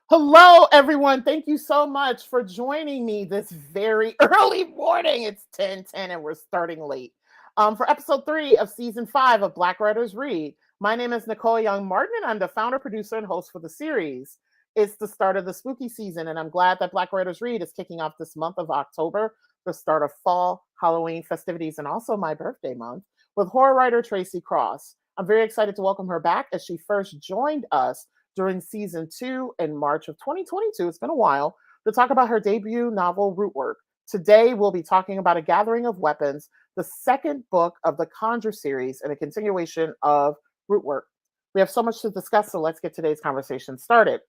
Hello, everyone. Thank you so much for joining me this very early morning. It's 10:10 and we're starting late. For episode 3 of season 5 of Black Writers Read. My name is Nicole Young Martin, and I'm the founder, producer, and host for the series. It's the start of the spooky season, and I'm glad that Black Writers Read is kicking off this month of October, the start of fall, Halloween festivities, and also my birthday month, with horror writer Tracy Cross. I'm very excited to welcome her back as she first joined us during season 2 in March of 2022. It's been a while to talk about her debut novel, Rootwork. Today, we'll be talking about A Gathering of Weapons, the second book of the Conjure series and a continuation of Rootwork. We have so much to discuss, so let's get today's conversation started.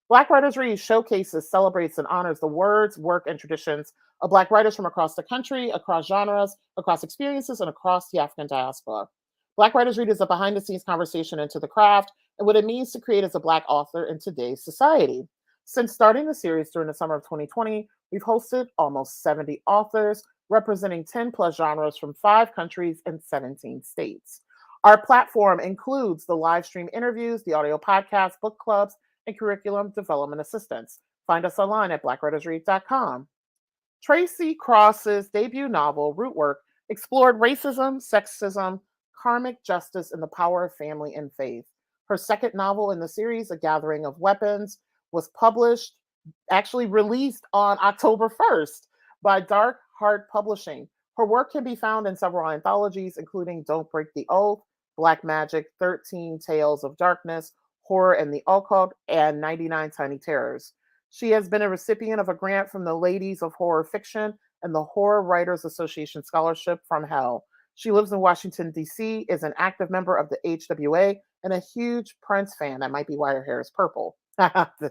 Black Writers Read showcases, celebrates, and honors the words, work, and traditions of Black writers from across the country, across genres, across experiences, and across the African diaspora. Black Writers Read is a behind the scenes conversation into the craft and what it means to create as a Black author in today's society. Since starting the series during the summer of 2020, we've hosted almost 70 authors representing 10 plus genres from 5 countries and 17 states. Our platform includes the live stream interviews, the audio podcasts, book clubs, and curriculum development assistance. Find us online at blackwritersread.com. Tracy Cross's debut novel, Rootwork, explored racism, sexism, karmic justice, and the power of family and faith. Her second novel in the series, A Gathering of Weapons, was published, actually released on October 1st by Dark Hart Publishing. Her work can be found in several anthologies, including Don't Break the Oath, Black Magick, 13 Tales of Darkness, Horror and the Occult, and 99 Tiny Terrors. She has been a recipient of a grant from the Ladies of Horror Fiction and the Horror Writers Association Scholarship from Hell. She lives in Washington, D.C., is an active member of the HWA, and a huge Prince fan. That might be why her hair is purple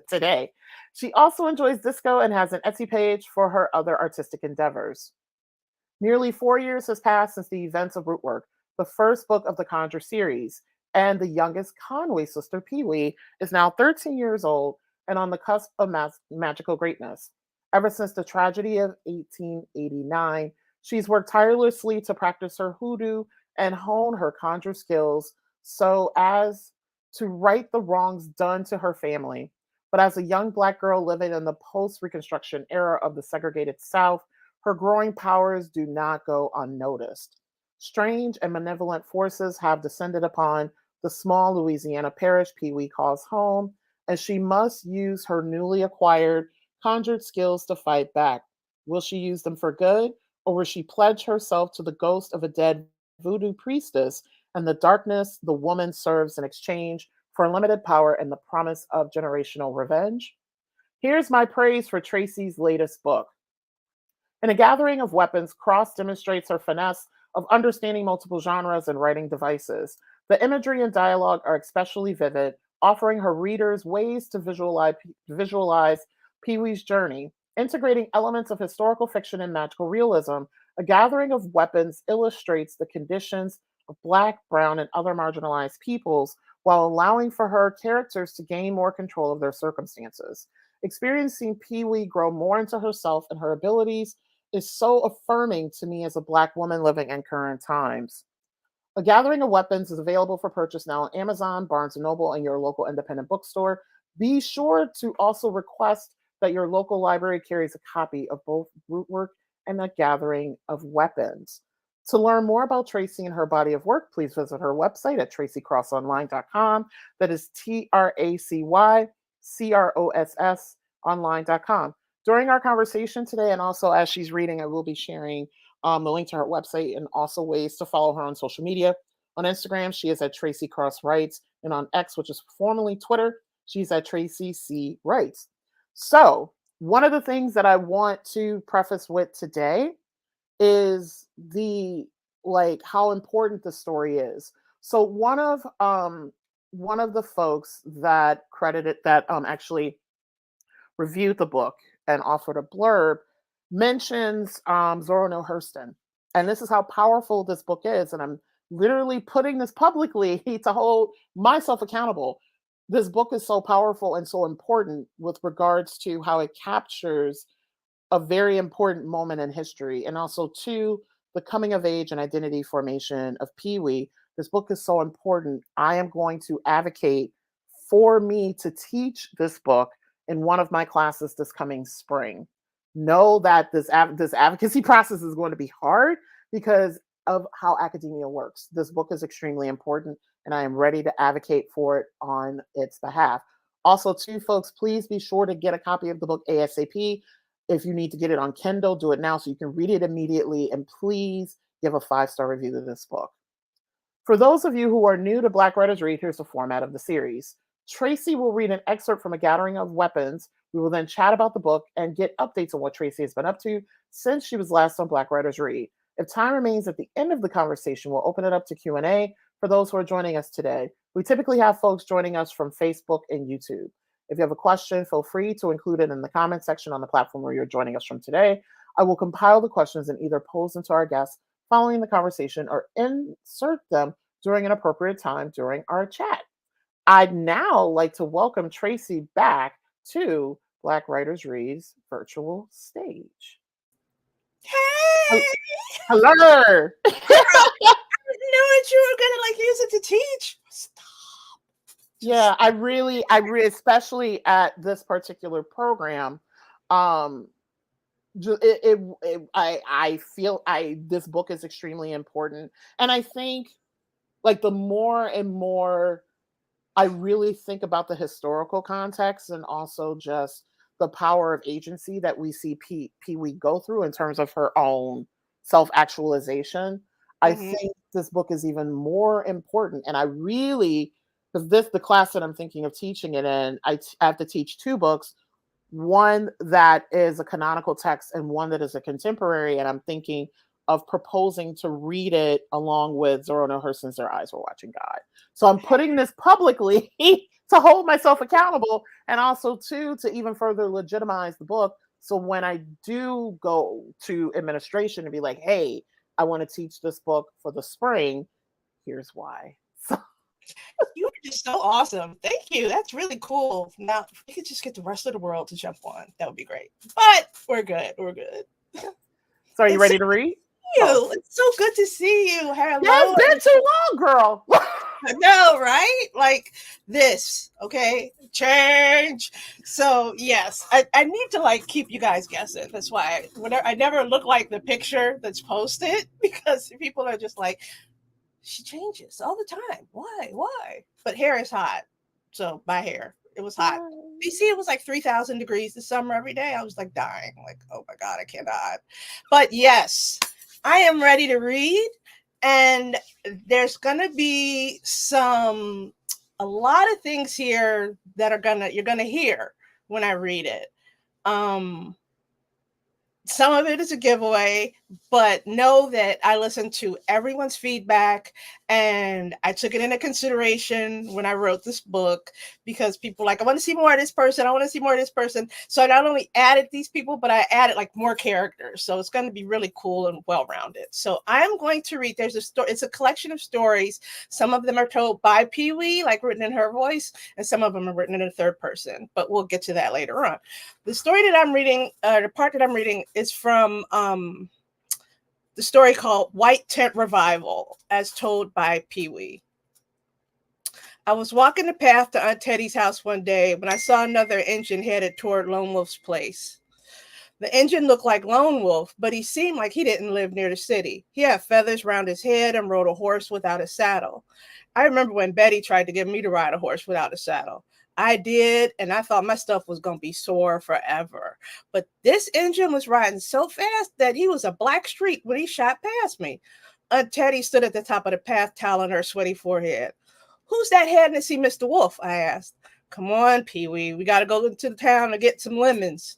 today. She also enjoys disco and has an Etsy page for her other artistic endeavors. Nearly 4 years has passed since the events of Rootwork, the first book of the Conjure series, and the youngest Conway sister, Pee Wee, is now 13 years old and on the cusp of magical greatness. Ever since the tragedy of 1889, she's worked tirelessly to practice her hoodoo and hone her conjure skills so as to right the wrongs done to her family. But as a young Black girl living in the post Reconstruction era of the segregated South, her growing powers do not go unnoticed. Strange and malevolent forces have descended upon the small Louisiana parish Pee Wee calls home, and she must use her newly acquired conjured skills to fight back. Will she use them for good, or will she pledge herself to the ghost of a dead voodoo priestess and the darkness the woman serves in exchange for unlimited power and the promise of generational revenge? Here's my praise for Tracy's latest book. In A Gathering of Weapons, Cross demonstrates her finesse of understanding multiple genres and writing devices. The imagery and dialogue are especially vivid, offering her readers ways to visualize Pee Wee's journey. Integrating elements of historical fiction and magical realism, A Gathering of Weapons illustrates the conditions of Black, Brown, and other marginalized peoples while allowing for her characters to gain more control of their circumstances. Experiencing Pee Wee grow more into herself and her abilities is so affirming to me as a Black woman living in current times. A Gathering of Weapons is available for purchase now on Amazon, Barnes& and Noble, and your local independent bookstore. Be sure to also request that your local library carries a copy of both Rootwork and A Gathering of Weapons. To learn more about Tracy and her body of work, please visit her website at tracycrossonline.com. That is TracyCross online.com. During our conversation today, and also as she's reading, I will be sharing the link to her website and also ways to follow her on social media. On Instagram, she is at Tracy Cross Writes, and on X, which is formerly Twitter, she's at Tracy C. Writes. So, one of the things that I want to preface with today is the how important the story is. So one of the folks that credited that actually reviewed the book and offered a blurb mentions Zora Neale Hurston. And this is how powerful this book is. And I'm literally putting this publicly to hold myself accountable. This book is so powerful and so important with regards to how it captures a very important moment in history, and also to the coming of age and identity formation of Pee Wee. This book is so important. I am going to advocate for me to teach this book in one of my classes this coming spring. Know that this advocacy process is going to be hard because of how academia works. This book is extremely important, and I am ready to advocate for it on its behalf. Also, too, folks, please be sure to get a copy of the book ASAP. If you need to get it on Kindle, do it now so you can read it immediately. And please give a 5-star review to this book. For those of you who are new to Black Writers Read, here's the format of the series. Tracy will read an excerpt from A Gathering of Weapons. We will then chat about the book and get updates on what Tracy has been up to since she was last on Black Writers Read. If time remains at the end of the conversation, we'll open it up to Q&A for those who are joining us today. We typically have folks joining us from Facebook and YouTube. If you have a question, feel free to include it in the comment section on the platform where you're joining us from today. I will compile the questions and either pose them to our guests following the conversation or insert them during an appropriate time during our chat. I'd now like to welcome Tracy back to Black Writers Read's virtual stage. Hey! Hello! Girl, I didn't know that you were gonna use it to teach. Stop. Yeah, I really, especially at this particular program, I feel this book is extremely important, and I think like the more and more I really think about the historical context and also just the power of agency that we see Pee-wee go through in terms of her own self-actualization. I think this book is even more important, and I really, because the class that I'm thinking of teaching it in, I have to teach 2 books, one that is a canonical text and one that is a contemporary, and I'm thinking of proposing to read it along with Zora Neale Hurston's Their Eyes Were Watching God. So I'm putting this publicly to hold myself accountable, and also too to even further legitimize the book. So when I do go to administration and be like, hey, I want to teach this book for the spring, here's why. So You are just so awesome. Thank you. That's really cool. Now, if we could just get the rest of the world to jump on, that would be great. But we're good. We're good. So are you ready to read? Oh. It's so good to see you. Hello. Yeah, it's been too long, girl. I know, right? Like this, okay? Change. So yes, I need to like keep you guys guessing. That's why I never look like the picture that's posted, because people are just like, she changes all the time. Why? But hair is hot. So my hair, it was hot. DC, it was like 3,000 degrees this summer every day. I was like dying. Like, oh my God, I cannot. But yes, I am ready to read. And there's going to be a lot of things here that you're going to hear when I read it. Some of it is a giveaway, but know that I listened to everyone's feedback and I took it into consideration when I wrote this book, because people like, I want to see more of this person. I want to see more of this person. So I not only added these people, but I added like more characters. So it's going to be really cool and well-rounded. So I am going to read, there's a story. It's a collection of stories. Some of them are told by Pee-wee, like written in her voice, and some of them are written in a third person, but we'll get to that later on. The story that I'm reading, the part that I'm reading is from the story called White Tent Revival, as told by Pee-wee. I was walking the path to Aunt Teddy's house one day when I saw another Injun headed toward Lone Wolf's place. The Injun looked like Lone Wolf, but he seemed like he didn't live near the city. He had feathers around his head and rode a horse without a saddle. I remember when Betty tried to get me to ride a horse without a saddle. I did, and I thought my stuff was going to be sore forever. But this Injun was riding so fast that he was a black streak when he shot past me. Aunt Teddy stood at the top of the path, toweling her sweaty forehead. Who's that heading to see Mr. Wolf? I asked. Come on, Pee-wee. We got to go into the town to get some lemons.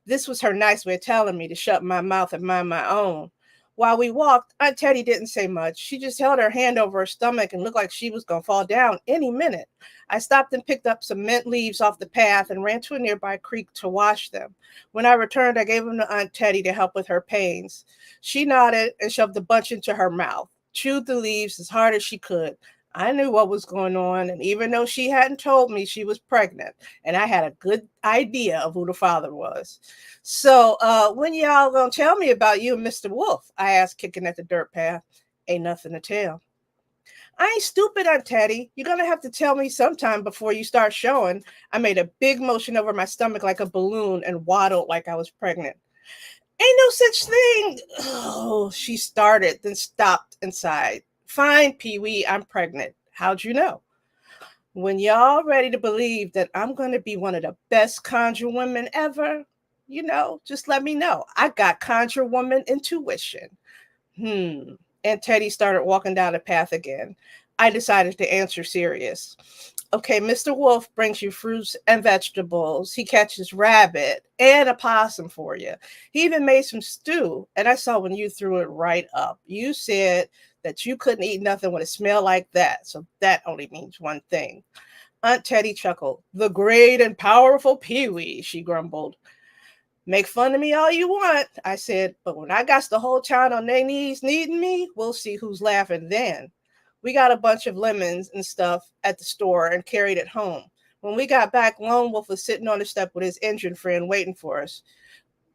This was her nice way of telling me to shut my mouth and mind my own. While we walked, Aunt Teddy didn't say much. She just held her hand over her stomach and looked like she was going to fall down any minute. I stopped and picked up some mint leaves off the path and ran to a nearby creek to wash them. When I returned, I gave them to Aunt Teddy to help with her pains. She nodded and shoved the bunch into her mouth, chewed the leaves as hard as she could. I knew what was going on, and even though she hadn't told me she was pregnant, and I had a good idea of who the father was. So when y'all gonna tell me about you and Mr. Wolf? I asked, kicking at the dirt path. Ain't nothing to tell. I ain't stupid, Aunt Teddy. You're going to have to tell me sometime before you start showing. I made a big motion over my stomach like a balloon and waddled like I was pregnant. Ain't no such thing. Oh, she started, then stopped and sighed. Fine, Pee-wee, I'm pregnant. How'd you know? When y'all ready to believe that I'm going to be one of the best conjure women ever, just let me know. I got conjure woman intuition. And Teddy started walking down the path again. I decided to answer serious. Okay, Mr. Wolf brings you fruits and vegetables. He catches rabbit and a possum for you. He even made some stew, and I saw when you threw it right up. You said that you couldn't eat nothing with a smell like that, so that only means one thing. Aunt Teddy chuckled. The great and powerful Pee-wee, she grumbled. Make fun of me all you want, I said, but when I got the whole town on their knees needing me, we'll see who's laughing then. We got a bunch of lemons and stuff at the store and carried it home. When we got back, Lone Wolf was sitting on the step with his Indian friend waiting for us.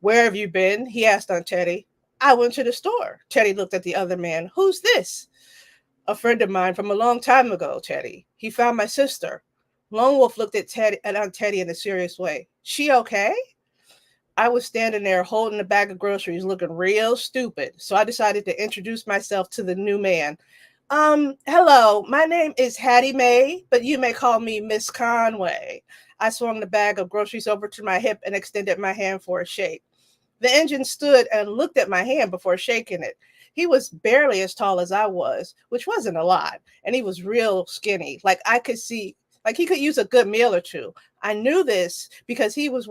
Where have you been? He asked Aunt Teddy. I went to the store. Teddy looked at the other man. Who's this? A friend of mine from a long time ago, Teddy. He found my sister. Lone Wolf looked at Aunt Teddy in a serious way. She okay? I was standing there holding a bag of groceries looking real stupid, so I decided to introduce myself to the new man. Hello, my name is Hattie Mae, but you may call me Miss Conway. I swung the bag of groceries over to my hip and extended my hand for a shake. The Indian stood and looked at my hand before shaking it. He was barely as tall as I was, which wasn't a lot, and he was real skinny. I could see, he could use a good meal or two. I knew this because he was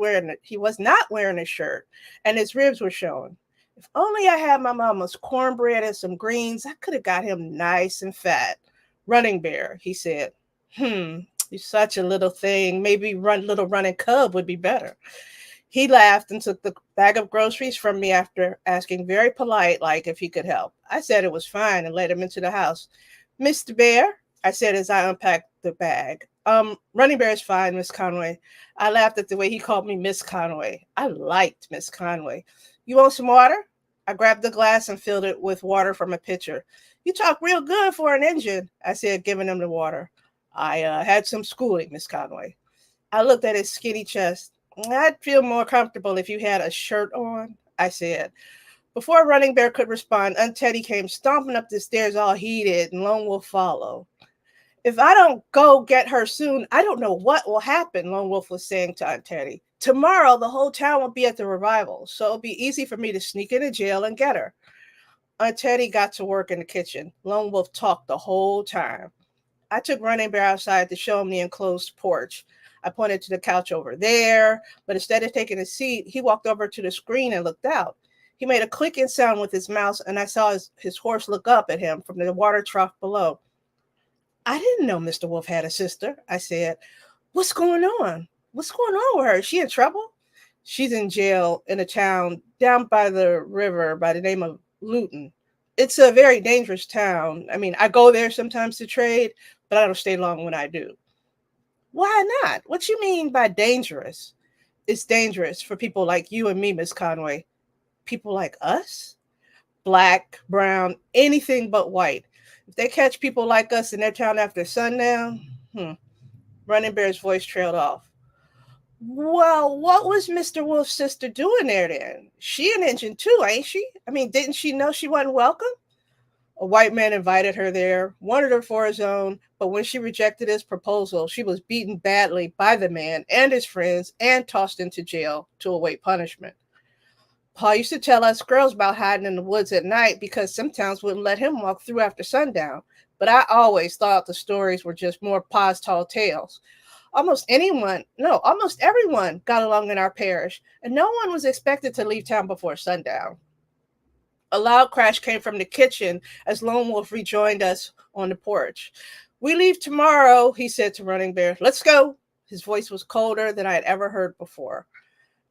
not wearing a shirt, and his ribs were showing. If only I had my mama's cornbread and some greens, I could have got him nice and fat. Running Bear, he said. You're such a little thing. Maybe little running cub would be better. He laughed and took the bag of groceries from me after asking very polite, like if he could help. I said it was fine and led him into the house. Mr. Bear, I said as I unpacked the bag. Running Bear is fine, Miss Conway. I laughed at the way he called me Miss Conway. I liked Miss Conway. You want some water? I grabbed the glass and filled it with water from a pitcher. You talk real good for an Indian, I said, giving him the water. I had some schooling, Miss Conway. I looked at his skinny chest. I'd feel more comfortable if you had a shirt on, I said. Before Running Bear could respond, Aunt Teddy came stomping up the stairs all heated, and Lone Wolf followed. If I don't go get her soon, I don't know what will happen, Lone Wolf was saying to Aunt Teddy. Tomorrow, the whole town will be at the revival, so it'll be easy for me to sneak into jail and get her. Aunt Teddy got to work in the kitchen. Lone Wolf talked the whole time. I took Running Bear outside to show him the enclosed porch. I pointed to the couch over there, but instead of taking a seat, he walked over to the screen and looked out. He made a clicking sound with his mouth, and I saw his horse look up at him from the water trough below. I didn't know Mr. Wolf had a sister, I said. What's going on? What's going on with her? Is she in trouble? She's in jail in a town down by the river by the name of Luton. It's a very dangerous town. I mean, I go there sometimes to trade, but I don't stay long when I do. Why not? What you mean by dangerous? It's dangerous for people like you and me, Miss Conway. People like us? Black, brown, anything but white. If they catch people like us in their town after sundown, Running Bear's voice trailed off. Well, what was Mr. Wolf's sister doing there then? She an Indian too, ain't she? I mean, didn't she know she wasn't welcome? A white man invited her there, wanted her for his own, but when she rejected his proposal, she was beaten badly by the man and his friends and tossed into jail to await punishment. Pa used to tell us girls about hiding in the woods at night because some towns wouldn't let him walk through after sundown, but I always thought the stories were just more Pa's tall tales. Almost everyone got along in our parish, and no one was expected to leave town before sundown. A loud crash came from the kitchen as Lone Wolf rejoined us on the porch. We leave tomorrow, he said to Running Bear. Let's go. His voice was colder than I had ever heard before.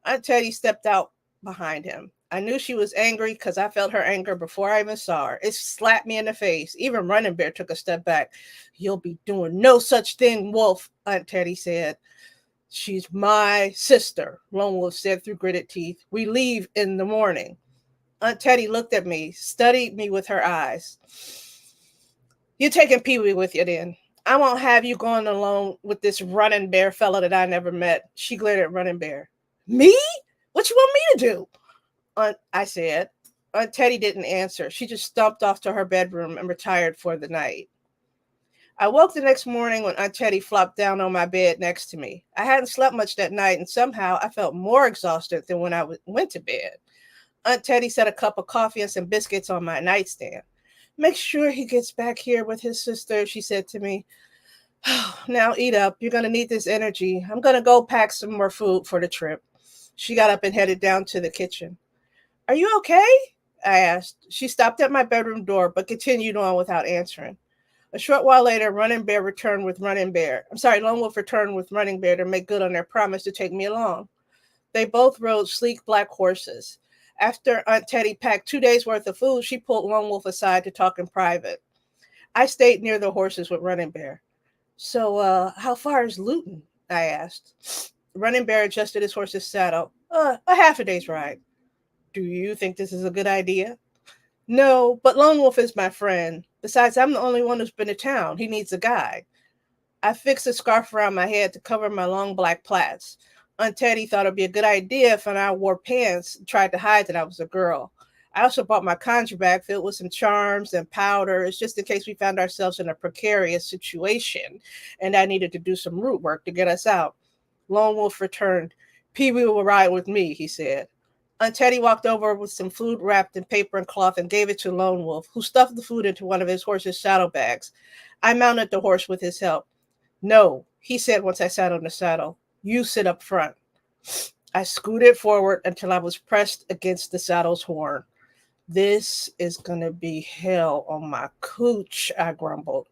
Aunt Teddy stepped out behind him. I knew she was angry because I felt her anger before I even saw her. It slapped me in the face. Even Running Bear took a step back. You'll be doing no such thing, Wolf, Aunt Teddy said. She's my sister, Lone Wolf said through gritted teeth. We leave in the morning. Aunt Teddy looked at me, studied me with her eyes. You taking Pee-wee with you then. I won't have you going alone with this Running Bear fella that I never met. She glared at Running Bear. Me? What you want me to do? I said. Aunt Teddy didn't answer. She just stumped off to her bedroom and retired for the night. I woke the next morning when Aunt Teddy flopped down on my bed next to me. I hadn't slept much that night, and somehow I felt more exhausted than when I went to bed. Aunt Teddy set a cup of coffee and some biscuits on my nightstand. Make sure he gets back here with his sister, she said to me. Now eat up. You're going to need this energy. I'm going to go pack some more food for the trip. She got up and headed down to the kitchen. Are you okay? I asked. She stopped at my bedroom door, but continued on without answering. A short while later, Lone Wolf returned with Running Bear to make good on their promise to take me along. They both rode sleek black horses. After Aunt Teddy packed 2 days' worth of food, she pulled Lone Wolf aside to talk in private. I stayed near the horses with Running Bear. So, how far is Luton? I asked. Running Bear adjusted his horse's saddle. A half a day's ride. Do you think this is a good idea? No, but Lone Wolf is my friend. Besides, I'm the only one who's been to town. He needs a guide. I fixed a scarf around my head to cover my long black plaits. Aunt Teddy thought it'd be a good idea if I wore pants and tried to hide that I was a girl. I also bought my conjure bag filled with some charms and powders just in case we found ourselves in a precarious situation and I needed to do some root work to get us out. Lone Wolf returned. Pee-wee will ride with me, he said. Aunt Teddy walked over with some food wrapped in paper and cloth and gave it to Lone Wolf, who stuffed the food into one of his horse's saddlebags. I mounted the horse with his help. No, he said once I sat on the saddle. You sit up front. I scooted forward until I was pressed against the saddle's horn. This is going to be hell on my cooch, I grumbled.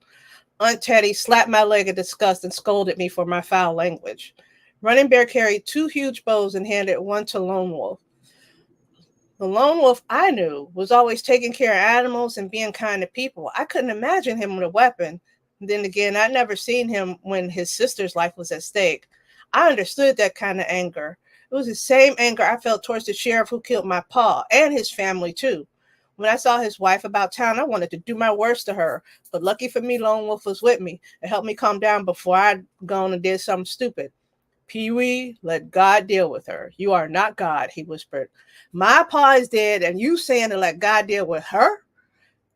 Aunt Teddy slapped my leg in disgust and scolded me for my foul language. Running Bear carried 2 huge bows and handed one to Lone Wolf. The Lone Wolf I knew was always taking care of animals and being kind to people. I couldn't imagine him with a weapon. Then again, I'd never seen him when his sister's life was at stake. I understood that kind of anger. It was the same anger I felt towards the sheriff who killed my pa and his family too. When I saw his wife about town, I wanted to do my worst to her. But lucky for me, Lone Wolf was with me and helped me calm down before I'd gone and did something stupid. Pee-wee, let God deal with her. You are not God, he whispered. My pa is dead, and you saying to let God deal with her?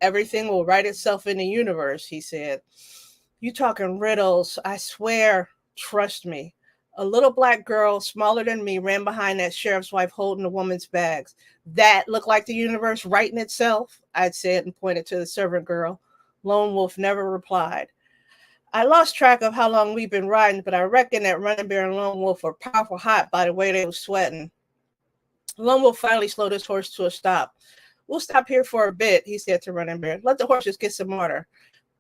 Everything will right itself in the universe, he said. You talking riddles, I swear. Trust me. A little black girl, smaller than me, ran behind that sheriff's wife holding the woman's bags. That looked like the universe righting itself, I'd said and pointed to the servant girl. Lone Wolf never replied. I lost track of how long we'd been riding, but I reckon that Running Bear and Lone Wolf were powerful hot by the way they were sweating. Lone Wolf finally slowed his horse to a stop. We'll stop here for a bit, he said to Running Bear. Let the horses get some water.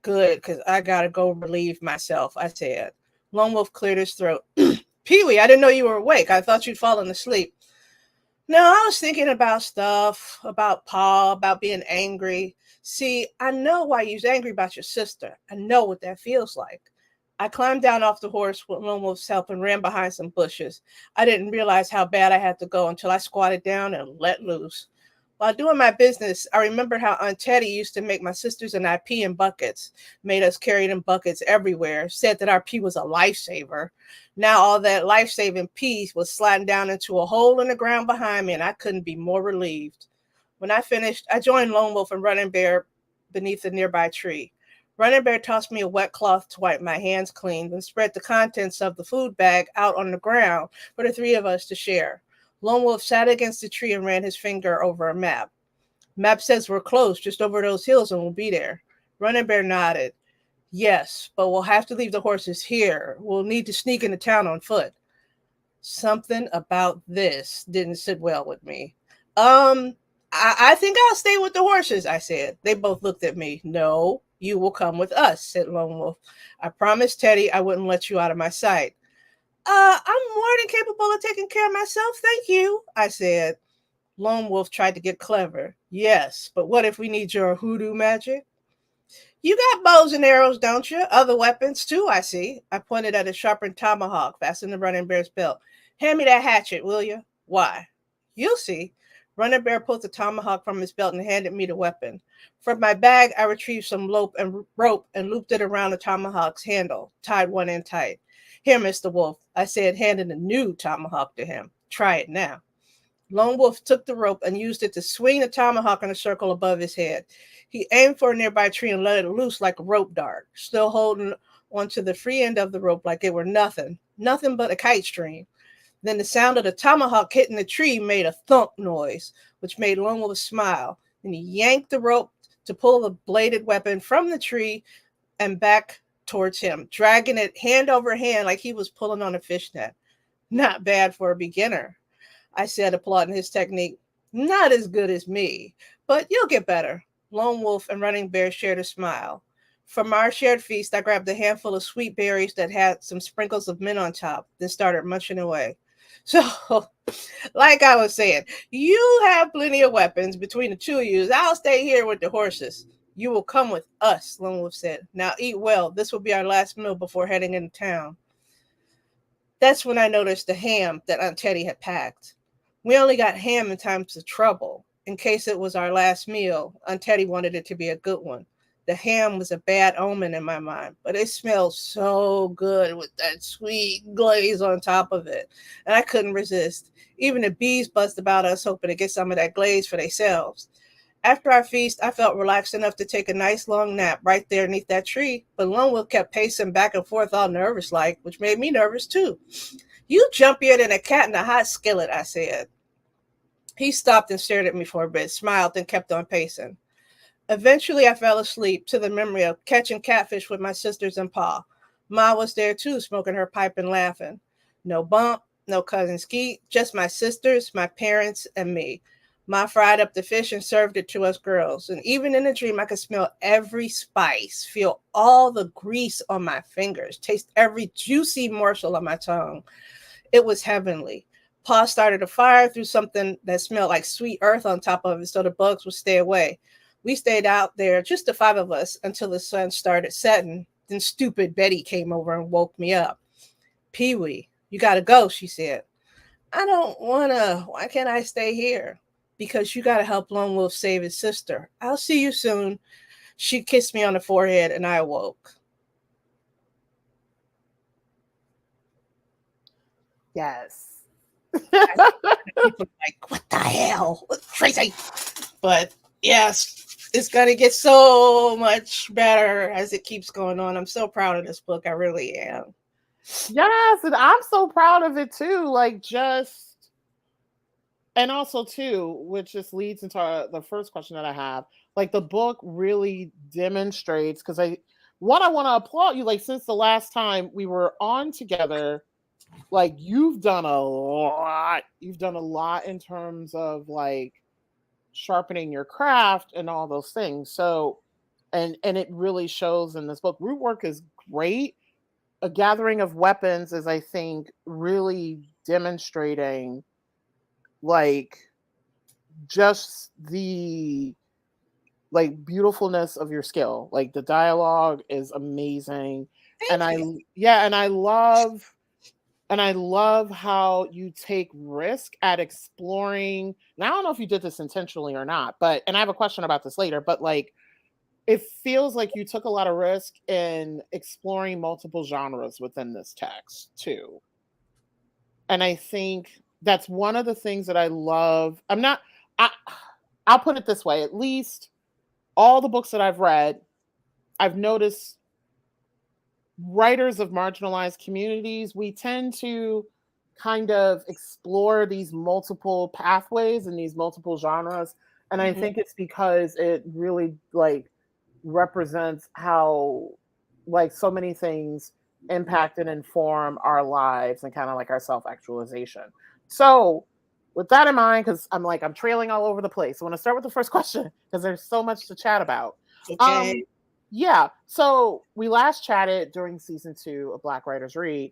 Good, because I got to go relieve myself, I said. Lone Wolf cleared his throat. Pee-wee, I didn't know you were awake. I thought you'd fallen asleep. No, I was thinking about stuff, about Pa, about being angry. See, I know why you're angry about your sister. I know what that feels like. I climbed down off the horse with Lone Wolf's help and ran behind some bushes. I didn't realize how bad I had to go until I squatted down and let loose. While doing my business, I remembered how Aunt Teddy used to make my sisters and I pee in buckets, made us carry them buckets everywhere, said that our pee was a lifesaver. Now all that life-saving pee was sliding down into a hole in the ground behind me, and I couldn't be more relieved. When I finished, I joined Lone Wolf and Running Bear beneath a nearby tree. Running Bear tossed me a wet cloth to wipe my hands clean and spread the contents of the food bag out on the ground for the 3 of us to share. Lone Wolf sat against the tree and ran his finger over a map. Map says we're close, just over those hills, and we'll be there. Running Bear nodded. Yes, but we'll have to leave the horses here. We'll need to sneak into town on foot. Something about this didn't sit well with me. I think I'll stay with the horses, I said. They both looked at me. No, you will come with us, said Lone Wolf. I promised Teddy I wouldn't let you out of my sight. I'm more than capable of taking care of myself, thank you, I said. Lone Wolf tried to get clever. Yes, but what if we need your hoodoo magic? You got bows and arrows, don't you? Other weapons, too, I see. I pointed at a sharpened tomahawk fastened to Running Bear's belt. Hand me that hatchet, will you? Why? You'll see. Runner Bear pulled the tomahawk from his belt and handed me the weapon. From my bag, I retrieved some rope and looped it around the tomahawk's handle, tied one end tight. Here, Mr. Wolf, I said, handing a new tomahawk to him. Try it now. Lone Wolf took the rope and used it to swing the tomahawk in a circle above his head. He aimed for a nearby tree and let it loose like a rope dart, still holding onto the free end of the rope like it were nothing but a kite string. Then the sound of the tomahawk hitting the tree made a thump noise, which made Lone Wolf smile. And he yanked the rope to pull the bladed weapon from the tree and back towards him, dragging it hand over hand like he was pulling on a fishnet. Not bad for a beginner, I said, applauding his technique. Not as good as me, but you'll get better. Lone Wolf and Running Bear shared a smile. From our shared feast, I grabbed a handful of sweet berries that had some sprinkles of mint on top, then started munching away. So, like I was saying, you have plenty of weapons between the two of you. I'll stay here with the horses. You will come with us, Lone Wolf said. Now eat well. This will be our last meal before heading into town. That's when I noticed the ham that Aunt Teddy had packed. We only got ham in times of trouble. In case it was our last meal, Aunt Teddy wanted it to be a good one. The ham was a bad omen in my mind, but it smelled so good with that sweet glaze on top of it. And I couldn't resist. Even the bees buzzed about us, hoping to get some of that glaze for themselves. After our feast, I felt relaxed enough to take a nice long nap right there beneath that tree, but Lone Wolf kept pacing back and forth all nervous-like, which made me nervous too. You jumpier than a cat in a hot skillet, I said. He stopped and stared at me for a bit, smiled, and kept on pacing. Eventually, I fell asleep to the memory of catching catfish with my sisters and Pa. Ma was there too, smoking her pipe and laughing. No Bump, no Cousin Skeet, just my sisters, my parents, and me. Ma fried up the fish and served it to us girls. And even in a dream, I could smell every spice, feel all the grease on my fingers, taste every juicy morsel on my tongue. It was heavenly. Pa started a fire, threw something that smelled like sweet earth on top of it so the bugs would stay away. We stayed out there, just the five of us, until the sun started setting. Then stupid Betty came over and woke me up. Pee-wee, you gotta go, she said. I don't wanna. Why can't I stay here? Because you gotta help Lone Wolf save his sister. I'll see you soon. She kissed me on the forehead and I awoke. Yes. People like, what the hell? Tracy. But yes, it's gonna get so much better as it keeps going on. I'm so proud of this book. I really am. Yes, and I'm so proud of it too. And also too, which just leads into the first question that I have. Like the book really demonstrates, because I want to applaud you. Like since the last time we were on together, like you've done a lot. You've done a lot in terms of like sharpening your craft and all those things. So, and it really shows in this book. Rootwork is great. A Gathering of Weapons is, I think, really demonstrating like just the like beautifulness of your skill. Like the dialogue is amazing. Thank you. And I love how you take risk at exploring. Now I don't know if you did this intentionally or not, and I have a question about this later, but like it feels like you took a lot of risk in exploring multiple genres within this text too. And I think that's one of the things that I love. I'll put it this way, at least all the books that I've read, I've noticed writers of marginalized communities, we tend to kind of explore these multiple pathways and these multiple genres. And I think it's because it really like represents how like so many things impact and inform our lives and kind of like our self-actualization. So with that in mind, because I'm trailing all over the place, I want to start with the first question because there's so much to chat about. Okay. Yeah. So we last chatted during season 2 of Black Writers Read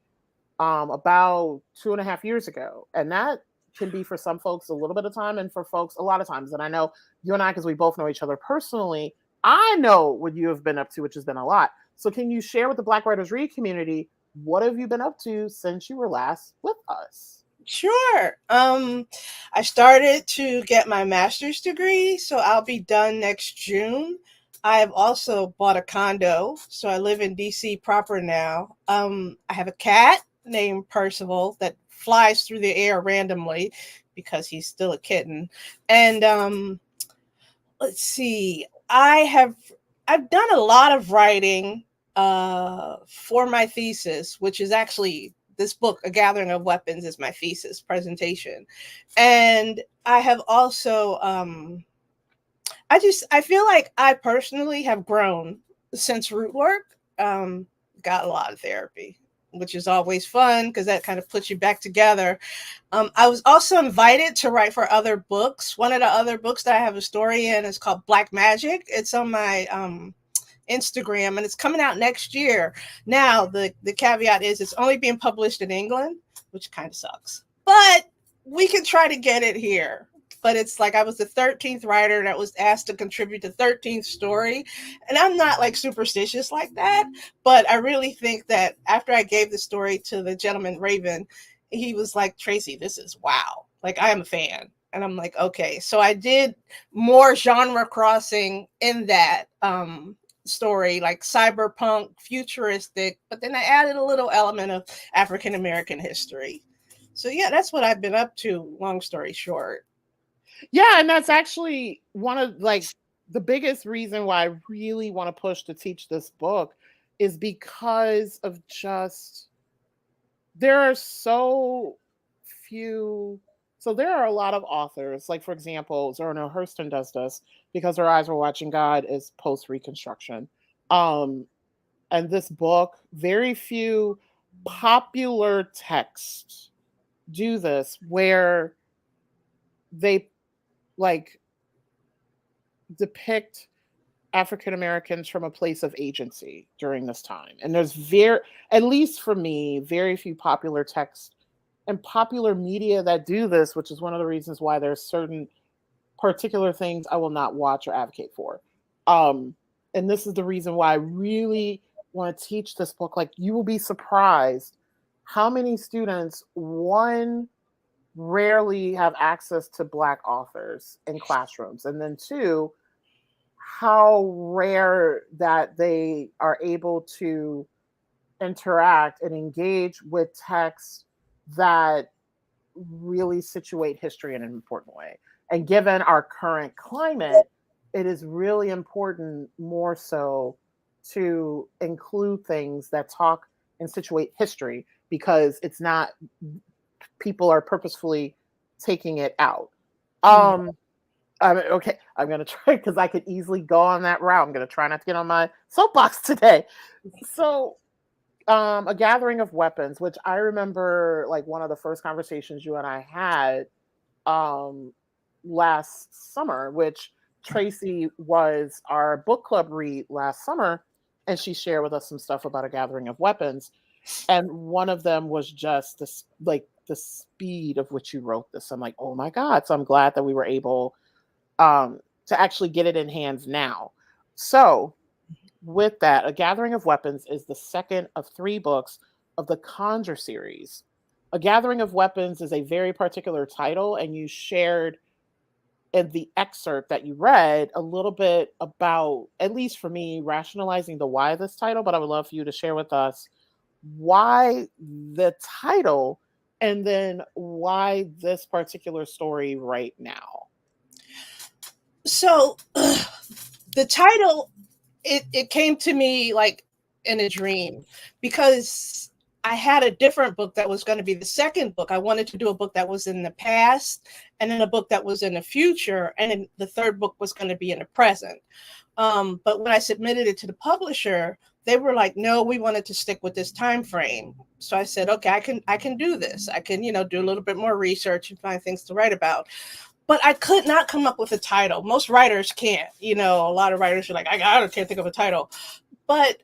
about 2.5 years ago. And that can be for some folks a little bit of time and for folks a lot of times. And I know you and I, because we both know each other personally, I know what you have been up to, which has been a lot. So can you share with the Black Writers Read community, what have you been up to since you were last with us? Sure. I started to get my master's degree, so I'll be done next June. I have also bought a condo, so I live in DC proper now. I have a cat named Percival that flies through the air randomly because he's still a kitten. And let's see, I've done a lot of writing for my thesis, which is actually this book, A Gathering of Weapons, is my thesis presentation. And I have also I feel like I personally have grown since Rootwork. Got a lot of therapy, which is always fun because that kind of puts you back together. I was also invited to write for other books. One of the other books that I have a story in is called Black Magick. It's on my Instagram, and it's coming out next year. Now, the caveat is it's only being published in England, which kind of sucks. But we can try to get it here. But it's like I was the 13th writer that was asked to contribute the 13th story. And I'm not like superstitious like that. But I really think that after I gave the story to the gentleman Raven, he was like, Tracy, this is wow. Like, I am a fan. And I'm like, okay. So I did more genre crossing in that story, like cyberpunk, futuristic. But then I added a little element of African American history. So yeah, that's what I've been up to, long story short. Yeah, and that's actually one of like the biggest reason why I really want to push to teach this book is because of just there are so few. So there are a lot of authors, like for example, Zora Neale Hurston does this because Her Eyes Were Watching God is post Reconstruction. And this book, very few popular texts do this where they like depict African Americans from a place of agency during this time. And there's at least for me, very few popular texts and popular media that do this, which is one of the reasons why there's certain particular things I will not watch or advocate for. And this is the reason why I really want to teach this book. Like, you will be surprised how many students, one, rarely have access to Black authors in classrooms, and then two, how rare that they are able to interact and engage with texts that really situate history in an important way. And given our current climate, it is really important more so to include things that talk and situate history, because it's not, people are purposefully taking it out. Okay, I'm going to try, because I could easily go on that route. I'm going to try not to get on my soapbox today. So, A Gathering of Weapons, which I remember like one of the first conversations you and I had last summer, which Tracy was our book club read last summer, and she shared with us some stuff about A Gathering of Weapons. And one of them was just this, like the speed of which you wrote this. I'm like, oh my God. So I'm glad that we were able to actually get it in hands now. So with that, A Gathering of Weapons is the second of 3 books of the Conjure series. A Gathering of Weapons is a very particular title, and you shared in the excerpt that you read a little bit about, at least for me, rationalizing the why of this title, but I would love for you to share with us why the title and then why this particular story right now. So the title, it came to me like in a dream, because I had a different book that was going to be the second book. I wanted to do a book that was in the past, and then a book that was in the future, and then the third book was going to be in the present. But when I submitted it to the publisher, they were like, no, we wanted to stick with this time frame. So I said, okay, I can do this. I can, do a little bit more research and find things to write about. But I could not come up with a title. Most writers can't. A lot of writers are like, I can't think of a title. But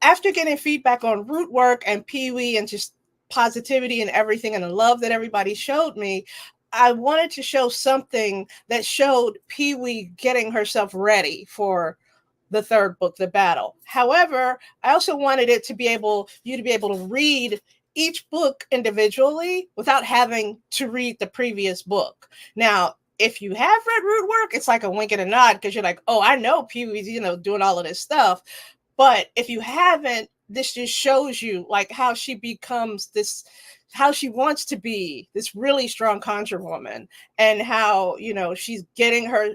after getting feedback on Rootwork and Pee-wee and just positivity and everything and the love that everybody showed me, I wanted to show something that showed Pee-wee getting herself ready for the third book, The Battle. However, I also wanted it to be you to be able to read each book individually without having to read the previous book. Now, if you have read Rootwork, it's like a wink and a nod because you're like, oh, I know Pee Wee's, doing all of this stuff. But if you haven't, this just shows you like how she becomes this, how she wants to be this really strong conjure woman, and how, she's getting her,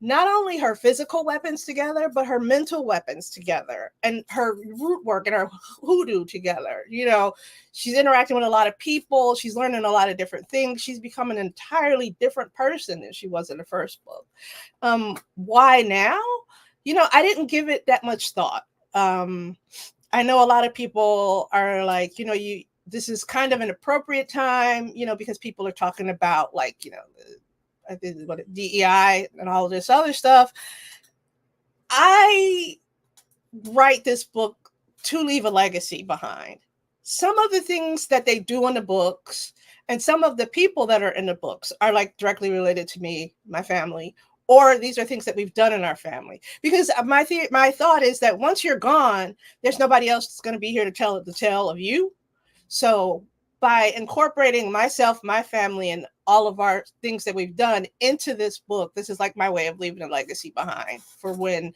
not only her physical weapons together, but her mental weapons together, and her root work and her hoodoo together. She's interacting with a lot of people. She's learning a lot of different things. She's become an entirely different person than she was in the first book. Why now? I didn't give it that much thought. I know a lot of people are like, this is kind of an appropriate time, because people are talking about like, I think DEI and all of this other stuff. I write this book to leave a legacy behind. Some of the things that they do in the books and some of the people that are in the books are like directly related to me, my family, or these are things that we've done in our family. Because my thought is that once you're gone, there's nobody else that's going to be here to tell the tale of you. So by incorporating myself, my family, and all of our things that we've done into this book, this is like my way of leaving a legacy behind for when,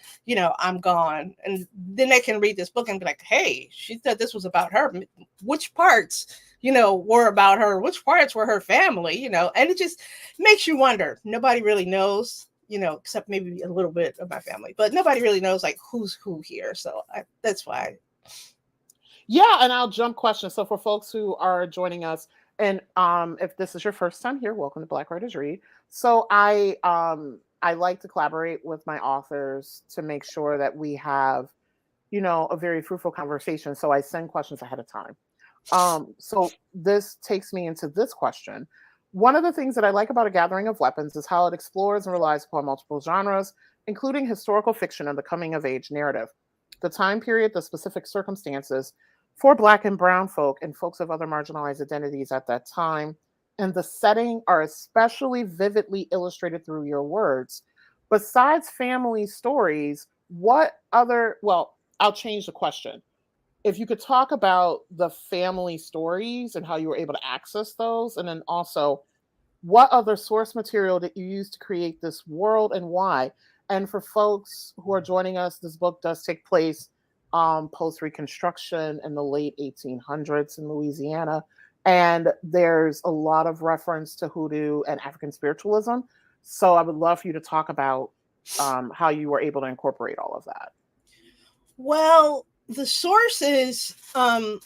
I'm gone. And then they can read this book and be like, hey, she said this was about her. Which parts, were about her? Which parts were her family? And it just makes you wonder. Nobody really knows, except maybe a little bit of my family, but nobody really knows like who's who here. So that's why. Yeah, and I'll jump questions. So for folks who are joining us, and if this is your first time here, welcome to Black Writers Read. So I like to collaborate with my authors to make sure that we have, a very fruitful conversation. So I send questions ahead of time. So this takes me into this question. One of the things that I like about A Gathering of Weapons is how it explores and relies upon multiple genres, including historical fiction and the coming of age narrative. The time period, the specific circumstances for Black and Brown folk and folks of other marginalized identities at that time, and the setting are especially vividly illustrated through your words. Besides family stories, I'll change the question. If you could talk about the family stories and how you were able to access those, and then also what other source material did you use to create this world and why? And for folks who are joining us, this book does take place post-Reconstruction in the late 1800s in Louisiana. And there's a lot of reference to hoodoo and African spiritualism. So I would love for you to talk about how you were able to incorporate all of that. Well, the sources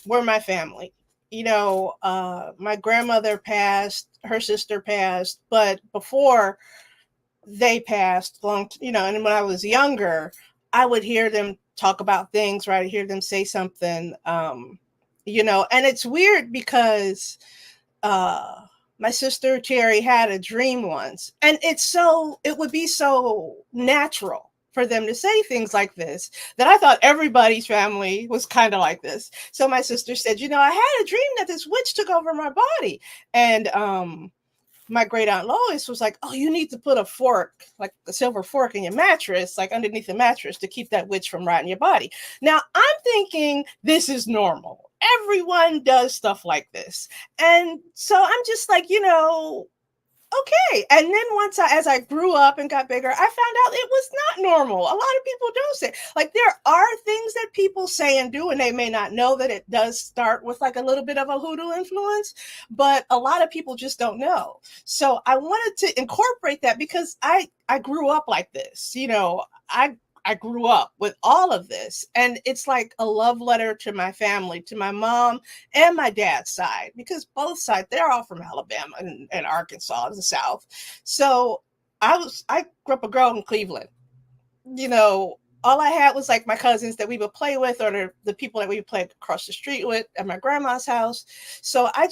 were my family. My grandmother passed, her sister passed, but before they passed, and when I was younger, I would hear them talk about things, right? I hear them say something, and it's weird because my sister Terry had a dream once, and it would be so natural for them to say things like this that I thought everybody's family was kind of like this. So my sister said, I had a dream that this witch took over my body. And my great aunt Lois was like, oh, you need to put a fork, like a silver fork in your mattress, like underneath the mattress to keep that witch from rotting your body. Now I'm thinking this is normal. Everyone does stuff like this. And so I'm just like, okay. And then as I grew up and got bigger, I found out it was not normal. A lot of people don't say, like, there are things that people say and do, and they may not know that it does start with like a little bit of a hoodoo influence, but a lot of people just don't know. So I wanted to incorporate that because I grew up like this. I grew up with all of this, and it's like a love letter to my family, to my mom and my dad's side, because both sides, they're all from Alabama and Arkansas in the South. So I grew up a girl in Cleveland. All I had was like my cousins that we would play with, or the people that we would play across the street with at my grandma's house. So I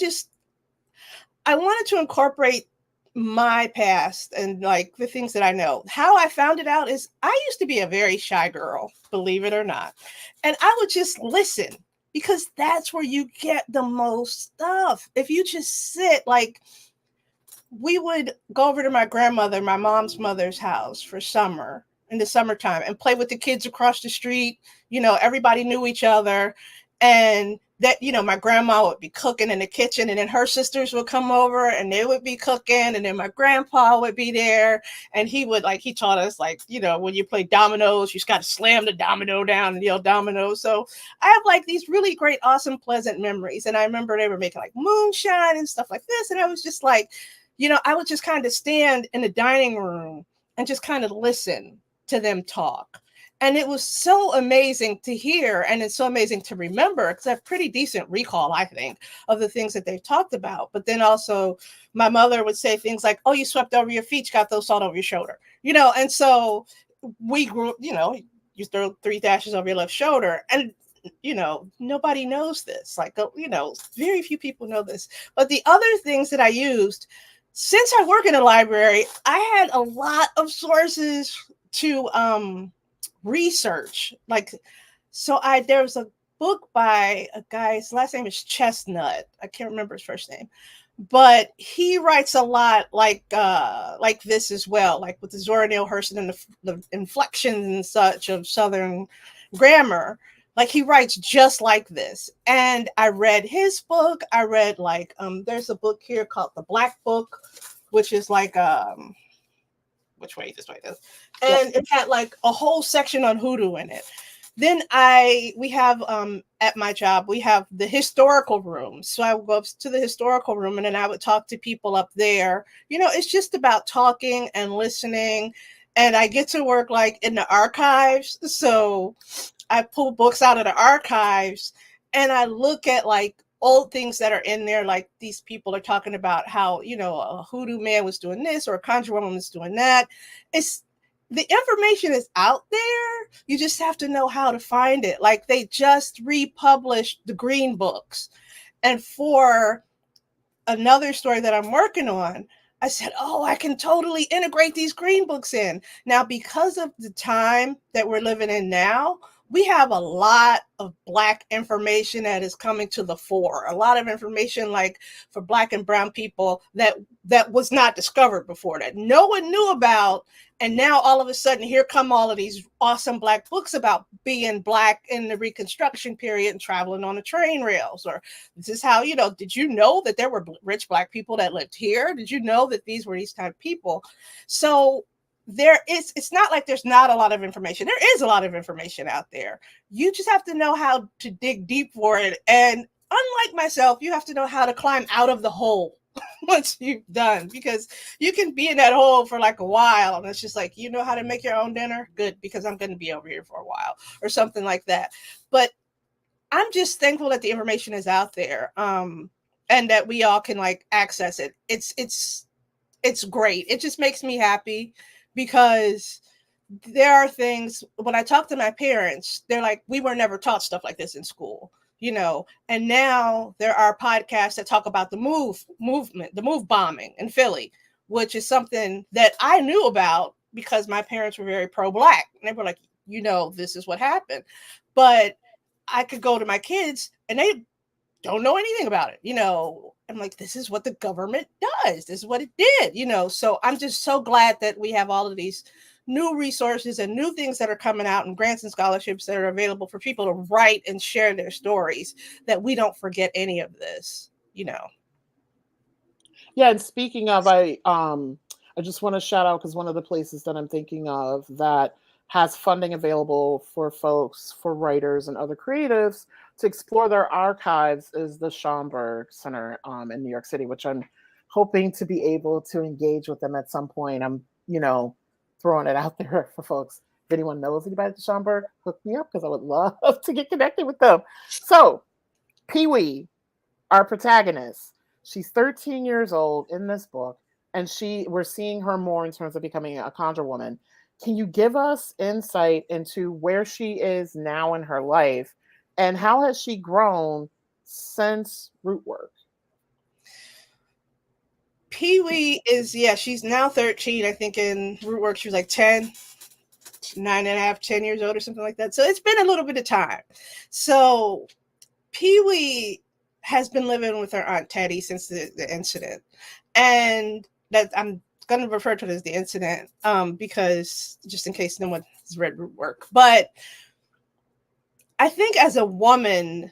wanted to incorporate my past and like the things that I know. How I found it out is I used to be a very shy girl, believe it or not. And I would just listen because that's where you get the most stuff. If you just sit, like we would go over to my mom's mother's house for summer in the summertime and play with the kids across the street. Everybody knew each other. And that, you know, my grandma would be cooking in the kitchen, and then her sisters would come over and they would be cooking, and then my grandpa would be there, and he taught us, like, you know, when you play dominoes, you just got to slam the domino down and yell domino. So I have like these really great, awesome, pleasant memories. And I remember they were making like moonshine and stuff like this. And I was just like, you know, I would just kind of stand in the dining room and just kind of listen to them talk. And it was so amazing to hear, and it's so amazing to remember, because I have pretty decent recall, I think, of the things that they've talked about. But then also my mother would say things like, oh, you swept over your feet, you got those salt over your shoulder, you know. And so we grew, you know, you throw 3 dashes over your left shoulder. And, you know, nobody knows this. Like, you know, very few people know this. But the other things that I used, since I work in a library, I had a lot of sources to research. Like, so there was a book by a guy, his last name is Chestnut, I can't remember his first name, but he writes a lot like this as well, like with the Zora Neale Hurston and the inflections and such of Southern grammar. Like, he writes just like this. And I read his book. I read like there's a book here called The Black Book, which is like which way, this way, this. And it had like a whole section on hoodoo in it. Then we have at my job, we have the historical room. So I would go up to the historical room, and then I would talk to people up there. You know, it's just about talking and listening. And I get to work like in the archives. So I pull books out of the archives and I look at like old things that are in there. Like, these people are talking about how, you know, a hoodoo man was doing this or a conjure woman was doing that. The information is out there. You just have to know how to find it. Like, they just republished the Green Books. And for another story that I'm working on, I said, oh, I can totally integrate these Green Books in. Now, because of the time that we're living in now, we have a lot of Black information that is coming to the fore. A lot of information, like for Black and brown people, that was not discovered before, that no one knew about. And now all of a sudden, here come all of these awesome Black books about being Black in the Reconstruction period and traveling on the train rails. Or this is how, you know, did you know that there were rich Black people that lived here? Did you know that these were these kind of people? So it's not like there's not a lot of information. There is a lot of information out there. You just have to know how to dig deep for it. And unlike myself, you have to know how to climb out of the hole once you've done, because you can be in that hole for like a while and it's just like, you know how to make your own dinner? Good, because I'm going to be over here for a while, or something like that. But I'm just thankful that the information is out there, and that we all can like access it. It's great. It just makes me happy, because there are things, when I talk to my parents, they're like, we were never taught stuff like this in school, you know. And now there are podcasts that talk about the movement, the move bombing in Philly, which is something that I knew about because my parents were very pro-Black. And they were like, you know, this is what happened. But I could go to my kids and they don't know anything about it, you know. I'm like, this is what the government does. This is what it did, you know. So I'm just so glad that we have all of these new resources and new things that are coming out, and grants and scholarships that are available for people to write and share their stories, that we don't forget any of this, you know. Yeah, and speaking of, I just want to shout out, because one of the places that I'm thinking of that has funding available for folks, for writers and other creatives to explore their archives is the Schomburg Center in New York City, which I'm hoping to be able to engage with them at some point. I'm, you know, throwing it out there for folks. If anyone knows anybody at the Schomburg, hook me up, because I would love to get connected with them. So, Pee-wee, our protagonist, she's 13 years old in this book, and we're seeing her more in terms of becoming a conjure woman. Can you give us insight into where she is now in her life, and how has she grown since Rootwork? Pee-wee is, she's now 13. I think in Rootwork she was like 10, 9.5, 10 years old or something like that. So it's been a little bit of time. So Pee-wee has been living with her Aunt Teddy since the incident. And that I'm going to refer to it as the incident, because just in case no one has read Rootwork. But I think as a woman,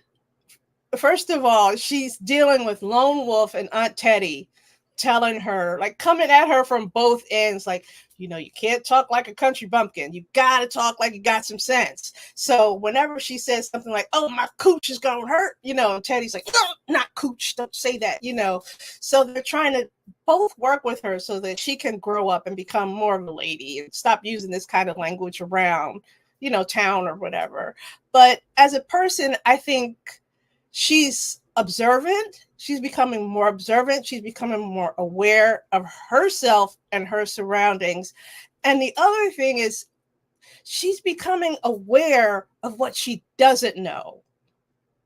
first of all, she's dealing with Lone Wolf and Aunt Teddy telling her, like coming at her from both ends, like, you can't talk like a country bumpkin. You got to talk like you got some sense. So whenever she says something like, oh, my cooch is going to hurt, and Teddy's like, no, not cooch. Don't say that, So they're trying to both work with her so that she can grow up and become more of a lady and stop using this kind of language around, town or whatever. But as a person, I think she's observant. She's becoming more observant. She's becoming more aware of herself and her surroundings. And the other thing is, she's becoming aware of what she doesn't know,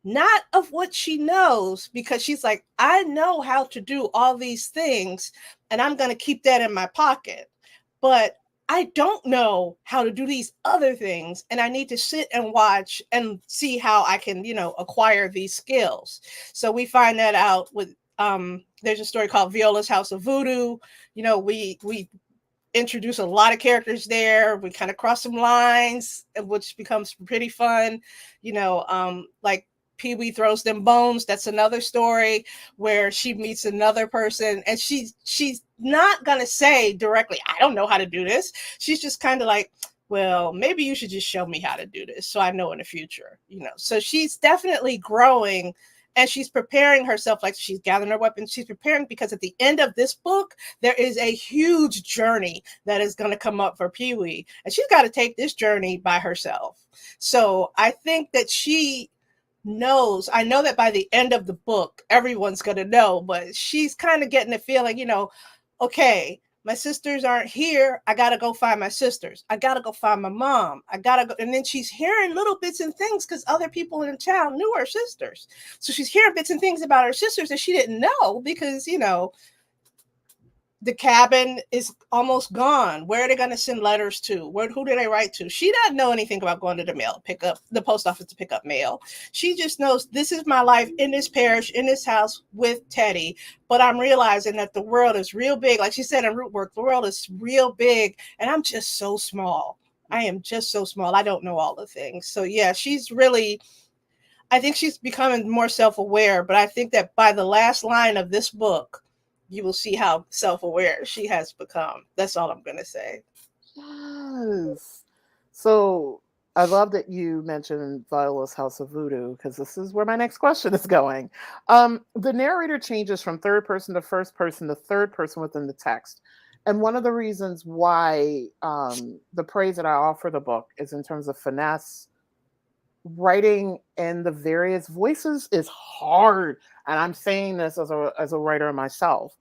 not of what she knows, because she's like, I know how to do all these things, and I'm going to keep that in my pocket. But I don't know how to do these other things, and I need to sit and watch and see how I can, acquire these skills. So we find that out with there's a story called Viola's House of Voodoo. We introduce a lot of characters there. We kind of cross some lines, which becomes pretty fun. Like Pee-wee throws them bones. That's another story where she meets another person, and she's not gonna say directly, I don't know how to do this. She's just kind of like, well, maybe you should just show me how to do this so I know in the future. So she's definitely growing, and she's preparing herself, like she's gathering her weapons. She's preparing because at the end of this book, there is a huge journey that is going to come up for Pee-wee, and she's got to take this journey by herself. So I think that she knows, I know that by the end of the book, everyone's going to know, but she's kind of getting the feeling, okay, my sisters aren't here. I got to go find my sisters. I got to go find my mom. I got to go. And then she's hearing little bits and things because other people in town knew her sisters. So she's hearing bits and things about her sisters that she didn't know because, the cabin is almost gone. Where are they going to send letters to? Who do they write to? She doesn't know anything about going to the post office to pick up mail. She just knows this is my life in this parish, in this house with Teddy. But I'm realizing that the world is real big. Like she said in Rootwork, the world is real big, and I'm just so small. I am just so small. I don't know all the things. So yeah, I think she's becoming more self-aware, but I think that by the last line of this book, you will see how self-aware she has become. That's all I'm going to say. Yes. So I love that you mentioned Viola's House of Voodoo because this is where my next question is going. The narrator changes from third person to first person to third person within the text. And one of the reasons why the praise that I offer the book is in terms of finesse. Writing in the various voices is hard. And I'm saying this as a writer myself.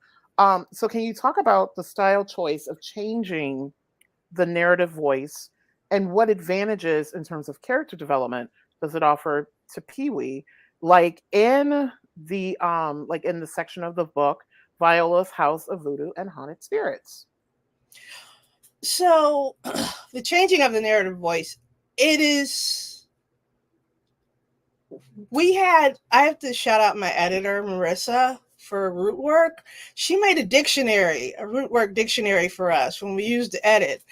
So can you talk about the style choice of changing the narrative voice and what advantages in terms of character development does it offer to Pee-wee? Like in the section of the book, Viola's House of Voodoo and Haunted Spirits. So the changing of the narrative voice, I have to shout out my editor, Marissa, for Rootwork. She made a Rootwork dictionary for us when we used to edit.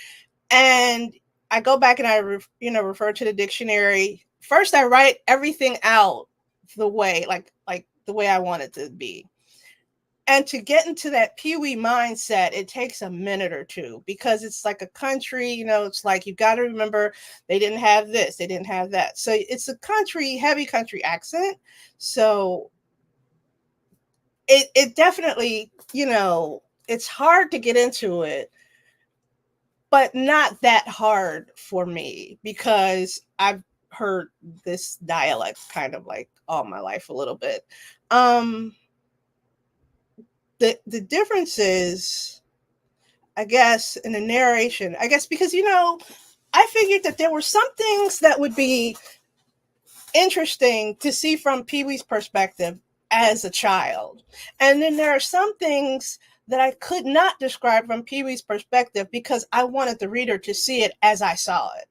And I go back and I refer to the dictionary. First, I write everything out the way, like the way I want it to be. And to get into that Pee-wee mindset, it takes a minute or two because it's like a country, it's like you got to remember they didn't have this, they didn't have that. So it's a heavy country accent. So it definitely, it's hard to get into it, but not that hard for me because I've heard this dialect kind of like all my life a little bit. The difference is, I guess, in the narration, because, I figured that there were some things that would be interesting to see from Pee-wee's perspective as a child. And then there are some things that I could not describe from Pee-wee's perspective because I wanted the reader to see it as I saw it.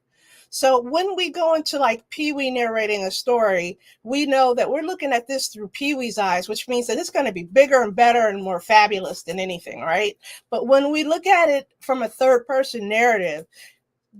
So when we go into like Pee-wee narrating a story, we know that we're looking at this through Pee-wee's eyes, which means that it's going to be bigger and better and more fabulous than anything, right? But when we look at it from a third person narrative,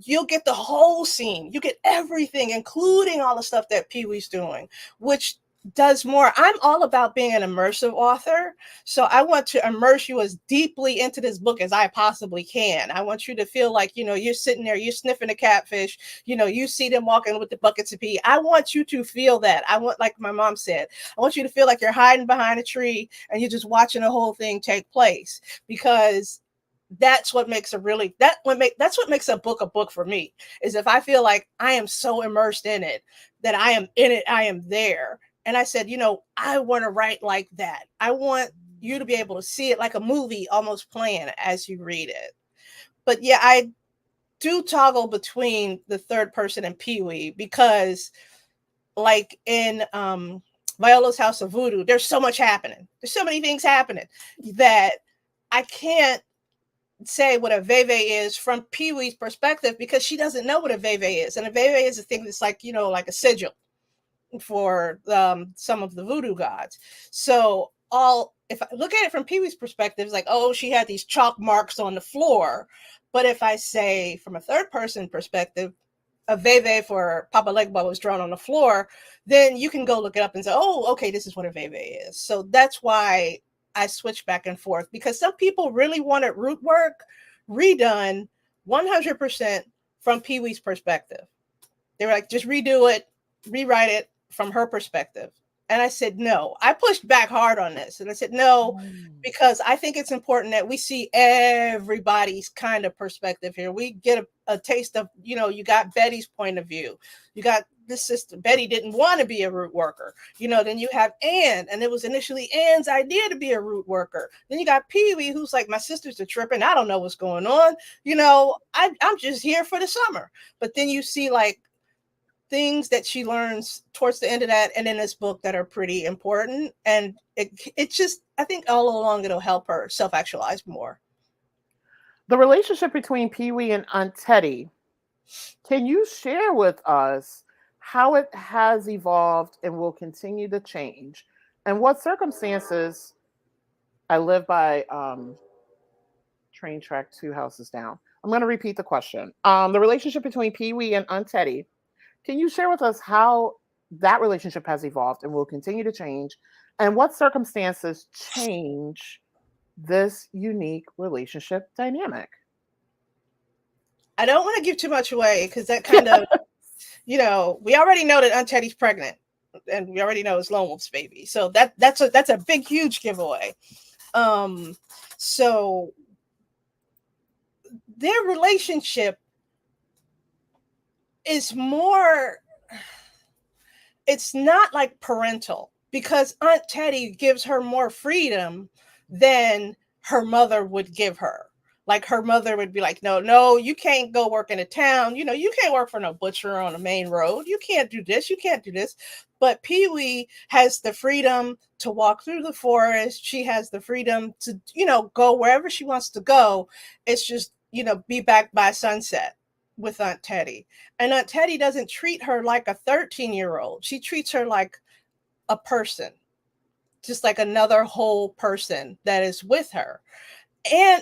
you'll get the whole scene. You get everything, including all the stuff that Pee-wee's doing, which does more. I'm all about being an immersive author. So I want to immerse you as deeply into this book as I possibly can. I want you to feel like, you're sitting there, you're sniffing a catfish, you see them walking with the buckets of pee. I want you to feel that. I want, like my mom said, I want you to feel like you're hiding behind a tree and you're just watching the whole thing take place, because that's what makes that's what makes a book for me, is if I feel like I am so immersed in it, that I am in it, I am there. And I said, I want to write like that. I want you to be able to see it like a movie almost playing as you read it. But yeah, I do toggle between the third person and Pee-wee, because like in Viola's House of Voodoo, there's so much happening. There's so many things happening that I can't say what a veve is from Pee-wee's perspective, because she doesn't know what a veve is. And a veve is a thing that's like, like a sigil for some of the voodoo gods. So if I look at it from Pee-wee's perspective, it's like, oh, she had these chalk marks on the floor. But if I say from a third person perspective, a veve for Papa Legba was drawn on the floor, then you can go look it up and say, oh, okay, this is what a veve is. So that's why I switch back and forth, because some people really wanted Rootwork redone 100% from Pee-wee's perspective. They were like, just redo it, rewrite it from her perspective. And I said, no. I pushed back hard on this. And I said, no, because I think it's important that we see everybody's kind of perspective here. We get a taste of, you got Betty's point of view. You got this sister. Betty didn't want to be a root worker. Then you have Anne, and it was initially Anne's idea to be a root worker. Then you got Pee-wee, who's like, my sisters are tripping. I don't know what's going on. I'm just here for the summer. But then you see like things that she learns towards the end of that and in this book that are pretty important. And it just, I think all along it'll help her self-actualize more. The relationship between Pee-wee and Aunt Teddy, can you share with us how it has evolved and will continue to change, and what circumstances? I live by train track 2 houses down. I'm going to repeat the question. The relationship between Pee-wee and Aunt Teddy, can you share with us how that relationship has evolved and will continue to change, and what circumstances change this unique relationship dynamic? I don't want to give too much away, because that kind of, we already know that Aunt Teddy's pregnant, and we already know it's Lone Wolf's baby. So that's a big, huge giveaway. So their relationship is more, it's not like parental, because Aunt Teddy gives her more freedom than her mother would give her. Like her mother would be like, no, you can't go work in a town. You can't work for no butcher on a main road. You can't do this. You can't do this. But Pee-wee has the freedom to walk through the forest. She has the freedom to, go wherever she wants to go. It's just, be back by sunset with Aunt Teddy. And Aunt Teddy doesn't treat her like a 13-year-old. She treats her like a person, just like another whole person that is with her.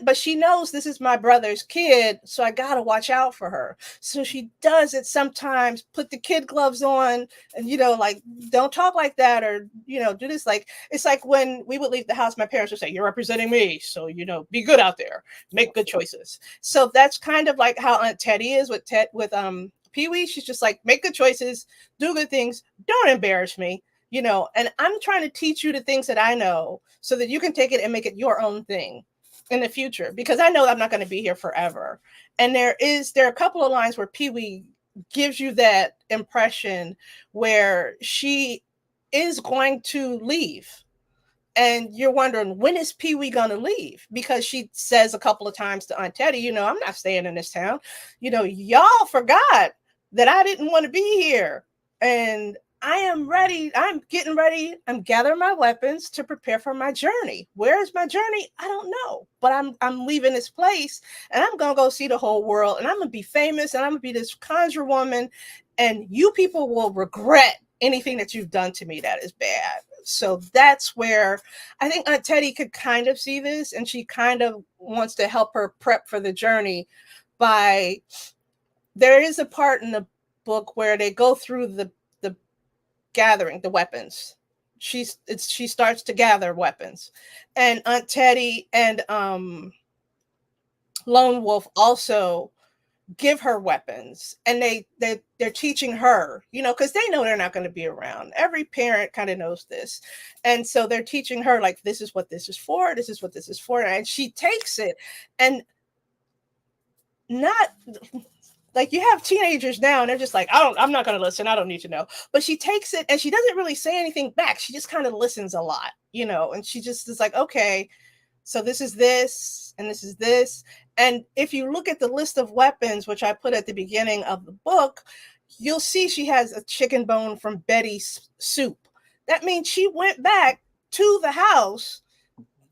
But she knows this is my brother's kid, so I gotta watch out for her. So she does it sometimes, put the kid gloves on, and like, don't talk like that, or do this. Like, it's like when we would leave the house, my parents would say, you're representing me, so be good out there, make good choices. So that's kind of like how Aunt Teddy is with Pee-wee. She's just like, make good choices, do good things, don't embarrass me. And I'm trying to teach you the things that I know so that you can take it and make it your own thing in the future, because I know I'm not going to be here forever. And there are a couple of lines where Pee-wee gives you that impression where she is going to leave. And you're wondering, when is Pee-wee going to leave? Because she says a couple of times to Aunt Teddy, I'm not staying in this town. Y'all forgot that I didn't want to be here. And I am ready. I'm getting ready. I'm gathering my weapons to prepare for my journey. Where is my journey? I don't know. But I'm leaving this place, and I'm going to go see the whole world, and I'm going to be famous, and I'm going to be this conjure woman, and you people will regret anything that you've done to me that is bad. So that's where I think Aunt Teddy could kind of see this, and she kind of wants to help her prep for the journey by, there is a part in the book where they go through the gathering the weapons, she starts to gather weapons, and Aunt Teddy and Lone Wolf also give her weapons, and they're teaching her, because they know they're not going to be around. Every parent kind of knows this, and so they're teaching her, like, this is what this is for, this is what this is for, and she takes it. And not like, you have teenagers now and they're just like, I'm not going to listen, I don't need to know. But she takes it and she doesn't really say anything back. She just kind of listens a lot, and she just is like, okay, so this is this and this is this. And if you look at the list of weapons, which I put at the beginning of the book, you'll see she has a chicken bone from Betty's soup. That means she went back to the house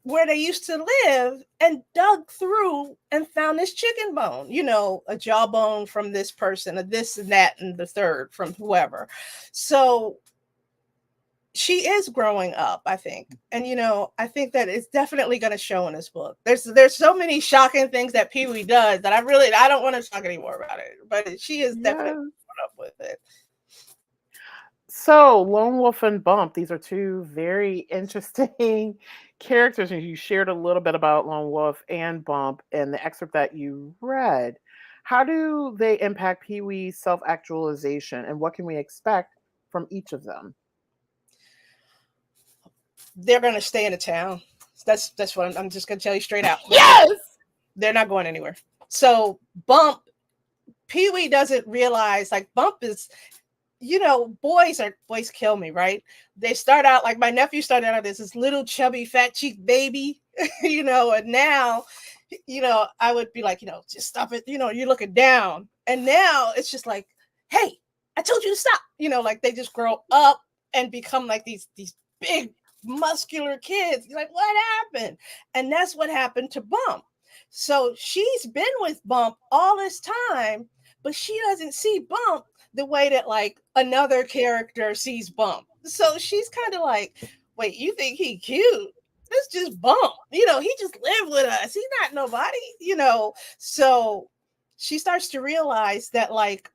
where they used to live and dug through and found this chicken bone, a jawbone from this person, a this and that and the third from whoever. So she is growing up, I think. And, I think that it's definitely going to show in this book. There's so many shocking things that Pee-wee does that I don't want to talk anymore about it, but she is definitely growing up with it. So Lone Wolf and Bump, these are two very interesting characters, and you shared a little bit about Lone Wolf and Bump in the excerpt that you read. How do they impact Pee-wee's self-actualization, and what can we expect from each of them? They're going to stay in the town. That's what I'm just going to tell you straight out. Yes! They're not going anywhere. So Bump, Pee-wee doesn't realize, like, Bump is, boys kill me, right? They start out, like, my nephew started out as this little chubby fat cheek baby, and now, I would be like, just stop it, you're looking down. And now it's just like, hey, I told you to stop, like, they just grow up and become like these big muscular kids. You're like, what happened? And that's what happened to Bump. So she's been with Bump all this time, but she doesn't see Bump the way that, like, another character sees Bump. So she's kind of like, wait, you think he cute? This just Bump. He just lived with us. He's not nobody, So she starts to realize that, like,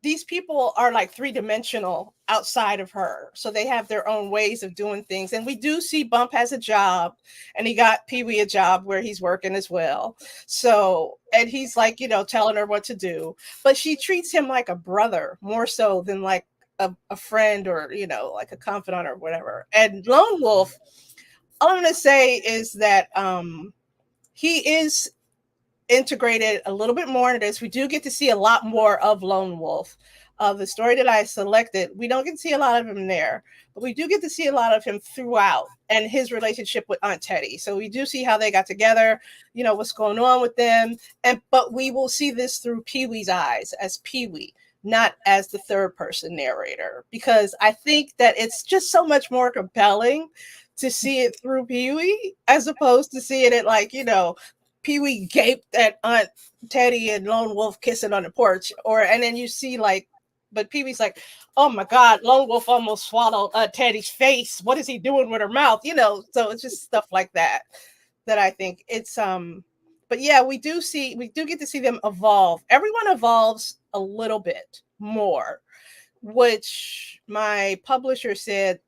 these people are like three-dimensional outside of her. So they have their own ways of doing things. And we do see Bump has a job, and he got Pee-wee a job where he's working as well. So, and he's like, telling her what to do, but she treats him like a brother more so than like a friend or, like a confidant or whatever. And Lone Wolf, all I'm going to say is that he is integrated a little bit more into this. We do get to see a lot more of Lone Wolf. The story that I selected, we don't get to see a lot of him there, but we do get to see a lot of him throughout, and his relationship with Aunt Teddy. So we do see how they got together, what's going on with them. But we will see this through Pee-wee's eyes, as Pee-wee, not as the third person narrator, because I think that it's just so much more compelling to see it through Pee-wee as opposed to seeing it like, Pee-wee gaped at Aunt Teddy and Lone Wolf kissing on the porch, and then you see, like, but Pee-wee's like, oh my God, Lone Wolf almost swallowed Teddy's face. What is he doing with her mouth? So it's just stuff like that I think it's but yeah, we do get to see them evolve. Everyone evolves a little bit more, which my publisher said,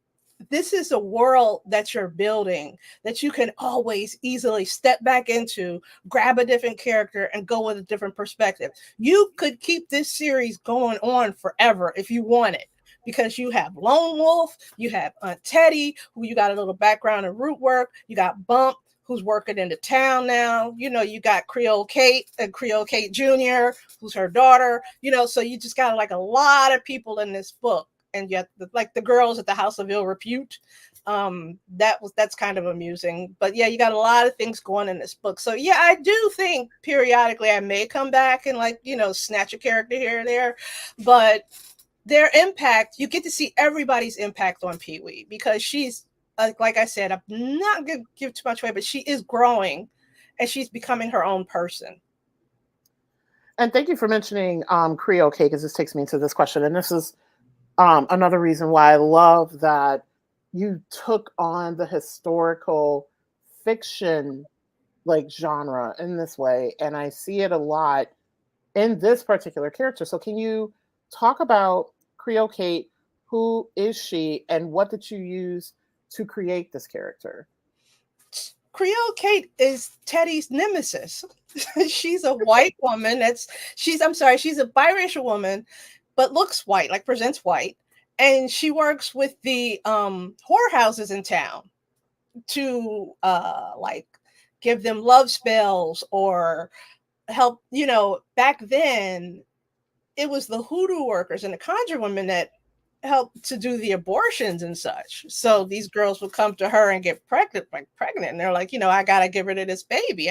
this is a world that you're building that you can always easily step back into, grab a different character, and go with a different perspective. You could keep this series going on forever if you wanted, because you have Lone Wolf, you have Aunt Teddy, who you got a little background in Rootwork, you got Bump, who's working in the town now, you got Creole Kate and Creole Kate Jr., who's her daughter, so you just got like a lot of people in this book. And yet, like the girls at the House of Ill Repute, that's kind of amusing. But yeah, you got a lot of things going in this book. So yeah, I do think periodically I may come back and, like, snatch a character here and there. But their impact, you get to see everybody's impact on Pee-wee, because she's, like I said, I'm not going to give too much away, but she is growing and she's becoming her own person. And thank you for mentioning Creole Cake, because this takes me to this question. And this is another reason why I love that you took on the historical fiction like genre in this way. And I see it a lot in this particular character. So can you talk about Creole Kate, Who is she, and what did you use to create this character? Creole Kate is Teddy's nemesis. She's a white woman. She's a biracial woman, but looks white, like presents white. And she works with the whorehouses in town to like give them love spells or help. Back then it was the hoodoo workers and the conjure women that helped to do the abortions and such. So these girls would come to her and get pregnant, and they're like, I gotta get rid of this baby.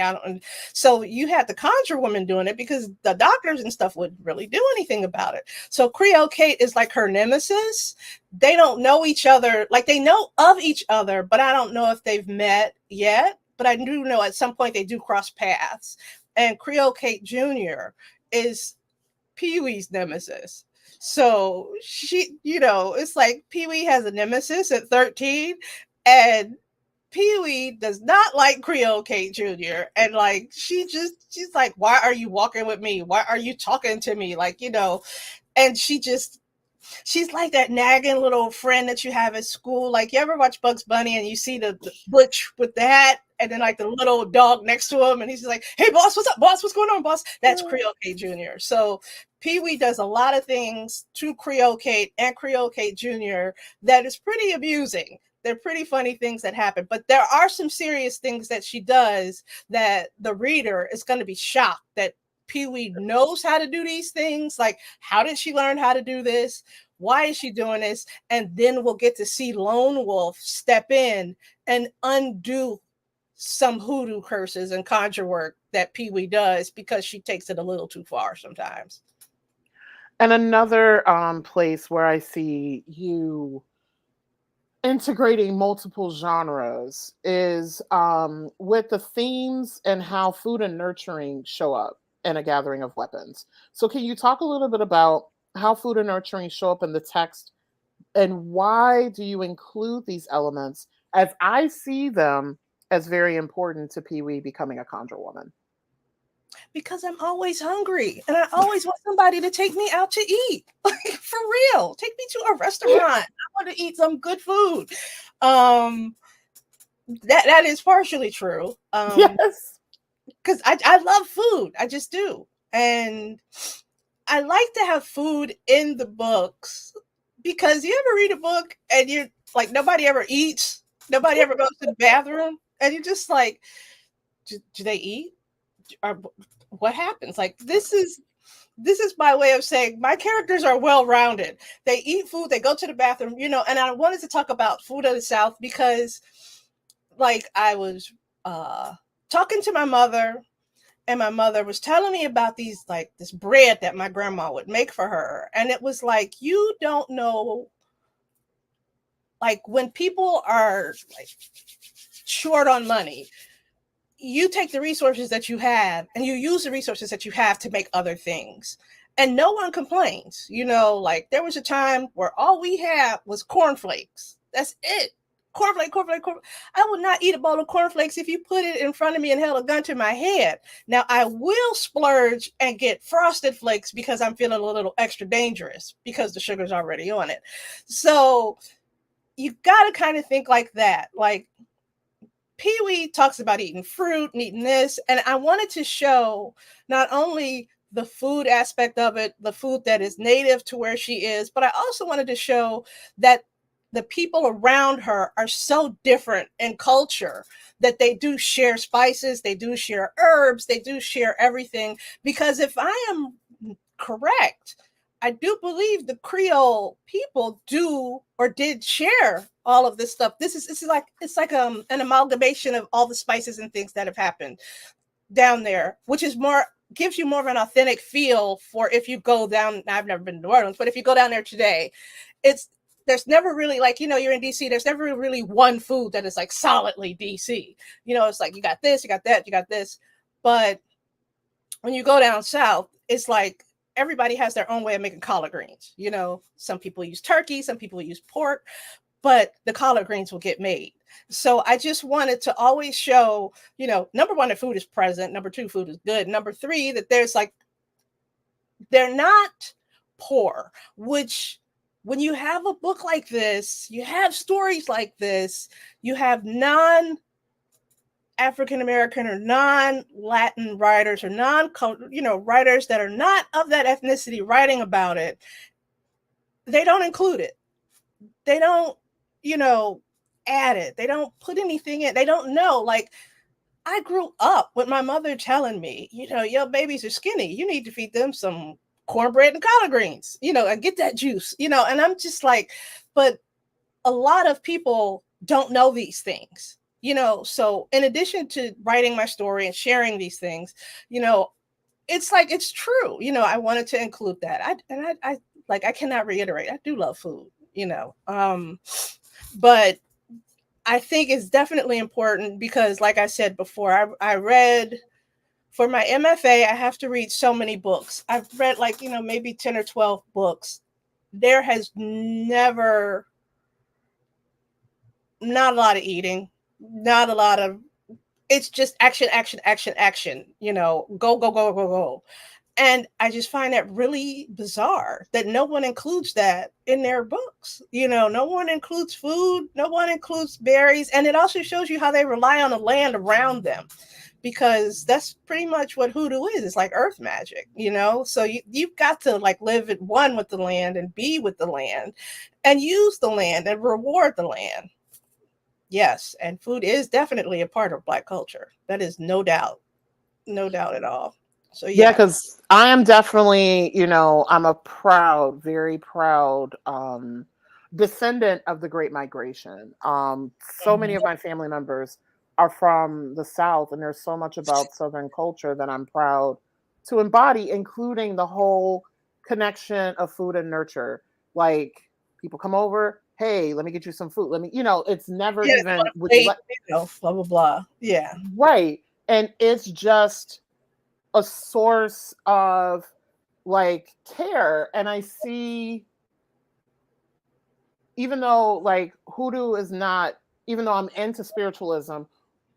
So you had the conjure woman doing it because the doctors and stuff wouldn't really do anything about it. So Creole Kate is like her nemesis. They don't know each other, like they know of each other, but I don't know if they've met yet. But I do know at some point they do cross paths. And Creole Kate Jr. is Pee-wee's nemesis. So she, it's like Pee-wee has a nemesis at 13, and Pee-wee does not like Creole Kate Jr. And like she's like, why are you walking with me? Why are you talking to me? Like, and she's like that nagging little friend that you have at school. Like, you ever watch Bugs Bunny and you see the Butch with the hat and then like the little dog next to him, and he's just like, hey boss, what's up, boss? What's going on, boss? That's Creole Kate Jr. So Pee-wee does a lot of things to Creole Kate and Creole Kate Jr. that is pretty amusing. They're pretty funny things that happen, but there are some serious things that she does that the reader is going to be shocked that Pee-wee knows how to do these things. Like, how did she learn how to do this? Why is she doing this? And then we'll get to see Lone Wolf step in and undo some hoodoo curses and conjure work that Pee-wee does because she takes it a little too far sometimes. And another place where I see you integrating multiple genres is with the themes and how food and nurturing show up in A Gathering of Weapons. So can you talk a little bit about how food and nurturing show up in the text, and why do you include these elements, as I see them as very important to Pee-wee becoming a conjure woman? Because I'm always hungry and I always want somebody to take me out to eat. Like, for real, take me to a restaurant. I want to eat some good food. That is partially true. Yes. Because I love food. I just do. And I like to have food in the books, because you ever read a book and you're like, nobody ever eats, nobody ever goes to the bathroom, and you're just like, do they eat? Or what happens? Like, this is my way of saying my characters are well-rounded. They eat food, they go to the bathroom, and I wanted to talk about food of the South because, like, I was talking to my mother, and my mother was telling me about this bread that my grandma would make for her. And it was like, you don't know, like, when people are like short on money, you take the resources that you have and you use the resources that you have to make other things. And no one complains. Like, there was a time where all we had was cornflakes. That's it. Cornflake. I would not eat a bowl of cornflakes if you put it in front of me and held a gun to my head. Now, I will splurge and get Frosted Flakes because I'm feeling a little extra dangerous because the sugar's already on it. So you got to kind of think like that. Like, Pee-wee talks about eating fruit and eating this. And I wanted to show not only the food aspect of it, the food that is native to where she is, but I also wanted to show that the people around her are so different in culture that they do share spices, they do share herbs, they do share everything. Because if I am correct, I do believe the Creole people do or did share all of this stuff. It's like an amalgamation of all the spices and things that have happened down there, which is gives you more of an authentic feel for if you go down. I've never been to New Orleans, but if you go down there today, there's never really, like, you're in DC, there's never really one food that is like solidly DC. It's like, you got this, you got that, you got this. But when you go down south, it's like everybody has their own way of making collard greens. Some people use turkey, some people use pork, but the collard greens will get made. So I just wanted to always show, number one, the food is present. Number two, food is good. Number three, that they're not poor, which when you have a book like this, you have stories like this, you have African American or non-Latin writers or writers that are not of that ethnicity writing about it, they don't include it. They don't, add it. They don't put anything in. They don't know. Like, I grew up with my mother telling me, your babies are skinny. You need to feed them some cornbread and collard greens, and get that juice, and I'm just like, but a lot of people don't know these things. So in addition to writing my story and sharing these things, it's like, it's true. I wanted to include that. I cannot reiterate, I do love food, but I think it's definitely important because, like I said before, I read for my MFA, I have to read so many books. I've read maybe 10 or 12 books. There has never, not a lot of eating, not a lot of, it's just action, action, action, action, go, go, go, go, go. And I just find that really bizarre that no one includes that in their books. No one includes food, no one includes berries. And it also shows you how they rely on the land around them, because that's pretty much what hoodoo is. It's like earth magic, so you've got to live at one with the land and be with the land and use the land and reward the land. Yes, and food is definitely a part of Black culture. That is no doubt at all. So Yeah, because I am definitely, I'm a proud, very proud descendant of the Great Migration. So many of my family members are from the South, and there's so much about Southern culture that I'm proud to embody, including the whole connection of food and nurture. Like, people come over, hey, let me get you some food. Let me, it's never even would you blah blah blah. Yeah. Right. And it's just a source of care. And I see, even though hoodoo is not, even though I'm into spiritualism,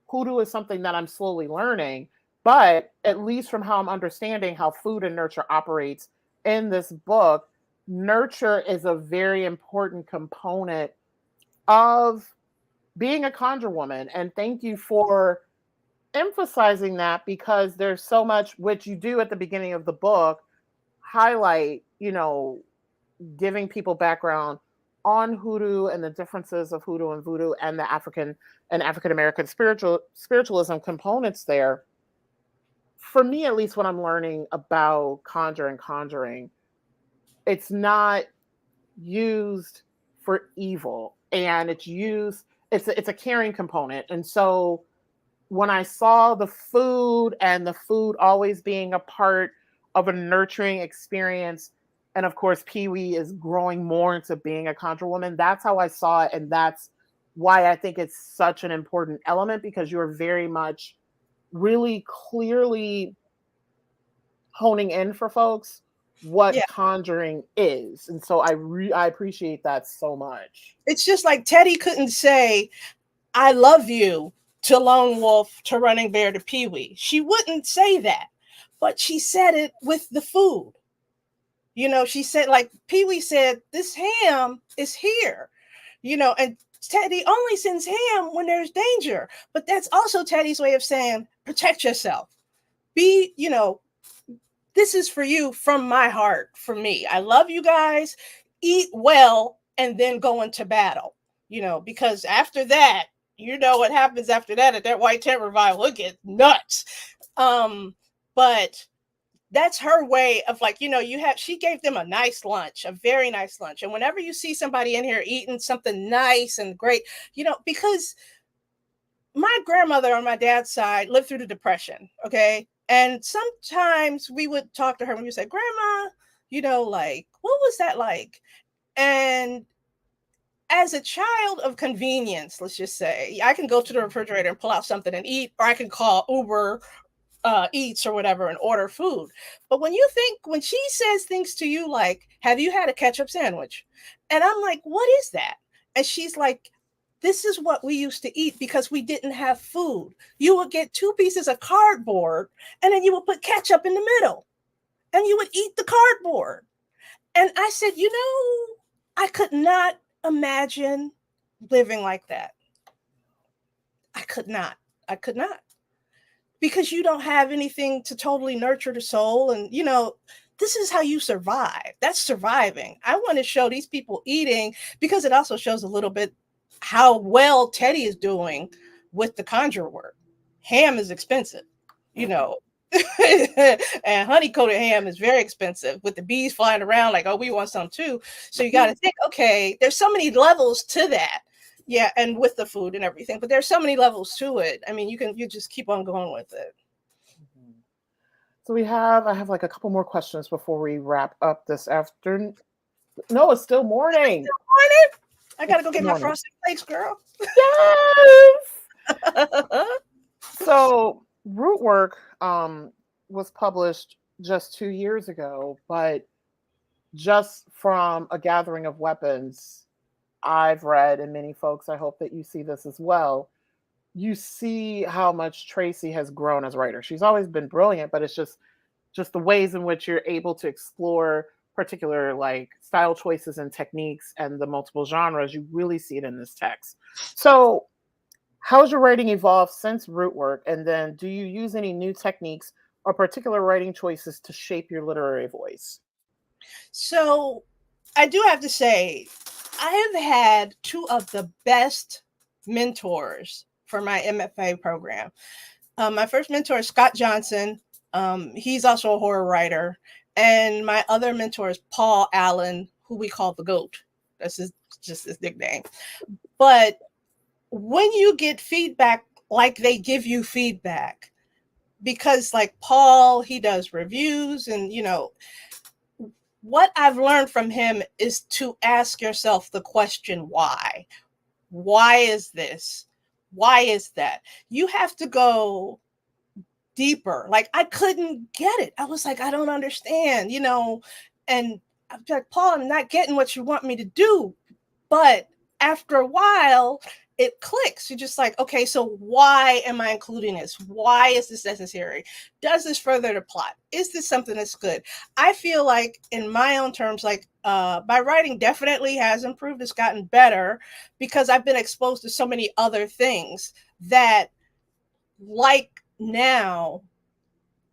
hoodoo is something that I'm slowly learning. But at least from how I'm understanding how food and nurture operates in this book, nurture is a very important component of being a conjure woman. And thank you for emphasizing that, because there's so much which you do at the beginning of the book highlight, giving people background on hoodoo and the differences of hoodoo and voodoo and the African American spiritualism components there. For me, at least, when I'm learning about conjuring, it's not used for evil, and it's a caring component. And so when I saw the food and the food always being a part of a nurturing experience, and of course, Pee-wee is growing more into being a conjure woman, that's how I saw it. And that's why I think it's such an important element, because you're very much really clearly honing in for folks what conjuring is. And so I appreciate that so much. It's just like Teddy couldn't say, I love you, to Lone Wolf, to Running Bear, to Pee-wee. She wouldn't say that, but she said it with the food. She said, Pee-wee said, this ham is here, and Teddy only sends ham when there's danger. But that's also Teddy's way of saying, protect yourself. Be, this is for you from my heart, for me. I love you guys. Eat well and then go into battle, because after that, what happens after that at that White Tent Revival, it gets nuts. But that's her way of she gave them a nice lunch, a very nice lunch. And whenever you see somebody in here eating something nice and great, because my grandmother on my dad's side lived through the Depression. Okay. And sometimes we would talk to her when you say, Grandma, what was that like? And as a child of convenience, let's just say, I can go to the refrigerator and pull out something and eat, or I can call Uber Eats or whatever and order food. But when she says things to you like, have you had a ketchup sandwich? And I'm like, what is that? And she's like, this is what we used to eat because we didn't have food. You would get 2 pieces of cardboard and then you would put ketchup in the middle and you would eat the cardboard. And I said, I could not imagine living like that. I could not. I could not. Because you don't have anything to totally nurture the soul. And, this is how you survive. That's surviving. I want to show these people eating because it also shows a little bit how well Teddy is doing with the conjure work. Ham is expensive, and honey coated ham is very expensive with the bees flying around like, oh, we want some too. So you got to think, okay, there's so many levels to that. Yeah, and with the food and everything, but there's so many levels to it. I mean, you just keep on going with it. So I have like a couple more questions before we wrap up this afternoon. No, it's still morning. I gotta go get my frosted flakes, girl. Yes. So Rootwork was published just 2 years ago, but just from A Gathering of Weapons, I've read, and many folks, I hope that you see this as well, you see how much Tracy has grown as a writer. She's always been brilliant, but it's just the ways in which you're able to explore particular like style choices and techniques and the multiple genres. You really see it in this text. So how's your writing evolved since Rootwork? And then do you use any new techniques or particular writing choices to shape your literary voice? So I do have to say, I have had two of the best mentors for my MFA program. My first mentor is Scott Johnson. He's also a horror writer. And my other mentor is Paul Allen, who we call the GOAT. That's just his nickname. But when you get feedback, like they give you feedback, because like Paul, he does reviews and, what I've learned from him is to ask yourself the question, why? Why is this? Why is that? You have to go deeper. Like I couldn't get it. I was like, I don't understand, and I'm like, Paul, I'm not getting what you want me to do. But after a while, it clicks. You're just like, okay, so why am I including this? Why is this necessary? Does this further the plot? Is this something that's good? I feel like in my own terms, like my writing definitely has improved. It's gotten better because I've been exposed to so many other things that, like now,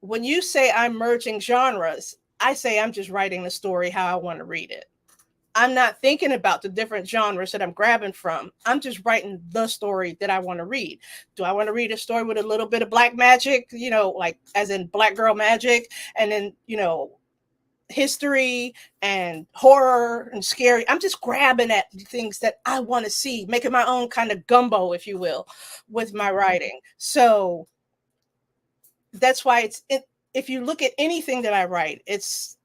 when you say I'm merging genres, I say I'm just writing the story how I want to read it. I'm not thinking about the different genres that I'm grabbing from. I'm just writing the story that I want to read. Do I want to read a story with a little bit of black magic, like as in black girl magic, and then, history and horror and scary? I'm just grabbing at things that I want to see, making my own kind of gumbo, if you will, with my writing. So that's why if you look at anything that I write, it's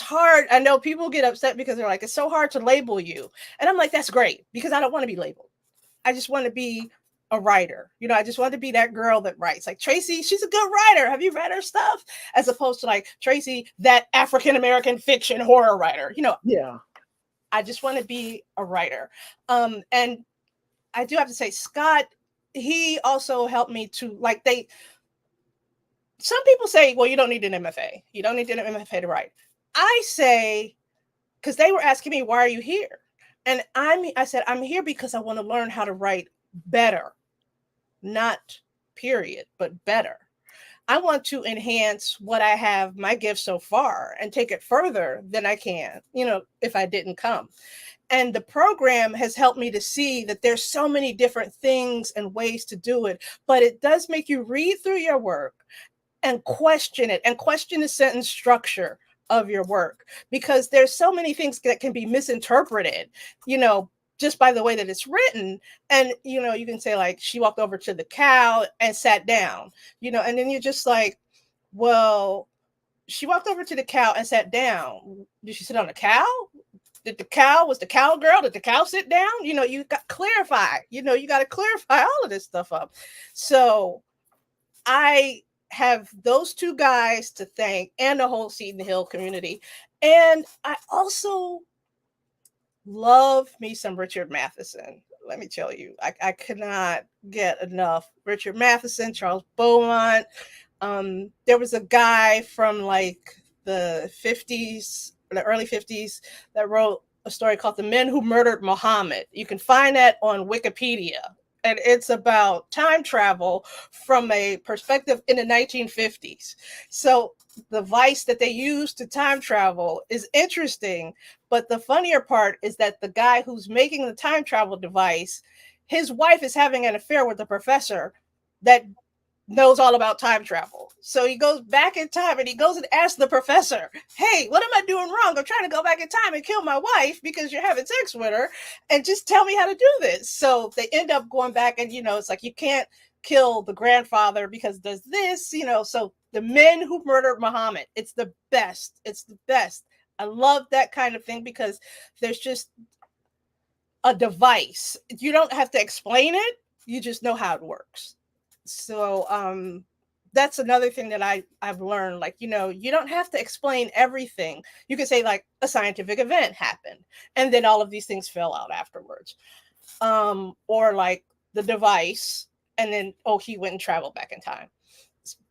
hard. I know people get upset because they're like, it's so hard to label you. And I'm like, that's great, because I don't want to be labeled. I just want to be a writer. I just want to be that girl that writes. Like Tracy, she's a good writer. Have you read her stuff? As opposed to like Tracy, that African-American fiction horror writer. Yeah. I just want to be a writer. And I do have to say, Scott, he also helped me to some people say, well, you don't need an MFA. You don't need an MFA to write. I say, because they were asking me, why are you here? And I said, I'm here because I want to learn how to write better, not period, but better. I want to enhance what I have, my gift so far, and take it further than I can, if I didn't come. And the program has helped me to see that there's so many different things and ways to do it, but it does make you read through your work and question it and question the sentence structure of your work, because there's so many things that can be misinterpreted, just by the way that it's written. And, you can say like, she walked over to the cow and sat down, and then you're just like, well, she walked over to the cow and sat down. Did she sit on the cow? Was the cowgirl? Did the cow sit down? You got to clarify, you got to clarify all of this stuff up. So I have those two guys to thank, and the whole Seed in the Hill community. And I also love me some Richard Matheson. Let me tell you, I cannot get enough Richard Matheson, Charles Beaumont. There was a guy from like the 50s, the early 50s, that wrote a story called The Men Who Murdered Muhammad. You can find that on Wikipedia. And it's about time travel from a perspective in the 1950s. So the device that they use to time travel is interesting. But the funnier part is that the guy who's making the time travel device, his wife is having an affair with the professor that knows all about time travel. So he goes back in time and he goes and asks the professor, hey, what am I doing wrong? I'm trying to go back in time and kill my wife because you're having sex with her, and just tell me how to do this. So they end up going back and, it's like, you can't kill the grandfather because does this, so The Men Who Murdered Muhammad. It's the best. It's the best. I love that kind of thing because there's just a device. You don't have to explain it. You just know how it works. So that's another thing that I've learned. Like, you don't have to explain everything. You can say like a scientific event happened and then all of these things fell out afterwards. Or like the device and then, he went and traveled back in time.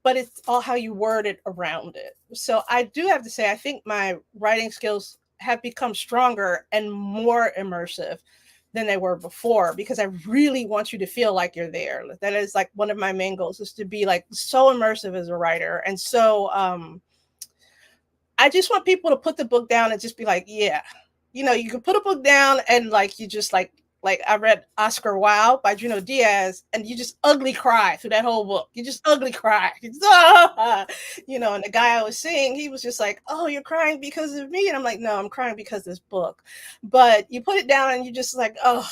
But it's all how you word it around it. So I do have to say, I think my writing skills have become stronger and more immersive than they were before, because I really want you to feel like you're there. That is like one of my main goals, is to be like so immersive as a writer. And so I just want people to put the book down and just be like, yeah, you can put a book down and like, you just like I read Oscar Wilde by Junot Diaz, and you just ugly cry through that whole book. You just ugly cry. And the guy I was seeing, he was just like, oh, you're crying because of me? And I'm like, no, I'm crying because of this book. But you put it down and you just like, oh,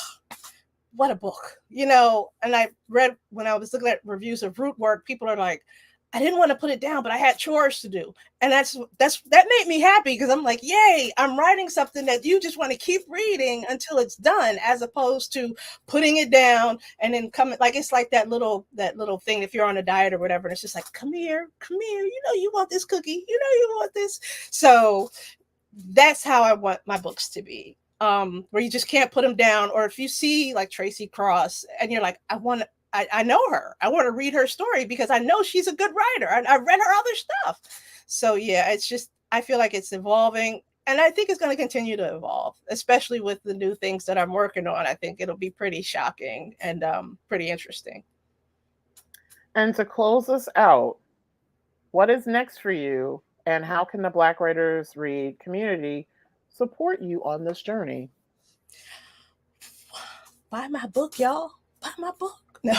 what a book, and I read, when I was looking at reviews of Rootwork, people are like, I didn't want to put it down, but I had chores to do. And that made me happy, because I'm like, yay, I'm writing something that you just want to keep reading until it's done, as opposed to putting it down and then coming, like, it's like that little thing, if you're on a diet or whatever, and it's just like, come here, you want this cookie, you want this. So that's how I want my books to be, where you just can't put them down. Or if you see like Tracy Cross and you're like, I know her, I want to read her story because I know she's a good writer and I read her other stuff. So yeah, it's just, I feel like it's evolving, and I think it's going to continue to evolve, especially with the new things that I'm working on. I think it'll be pretty shocking and pretty interesting. And to close us out, what is next for you, and how can the Black Writers Read community support you on this journey? Buy my book, y'all. Buy my book. No.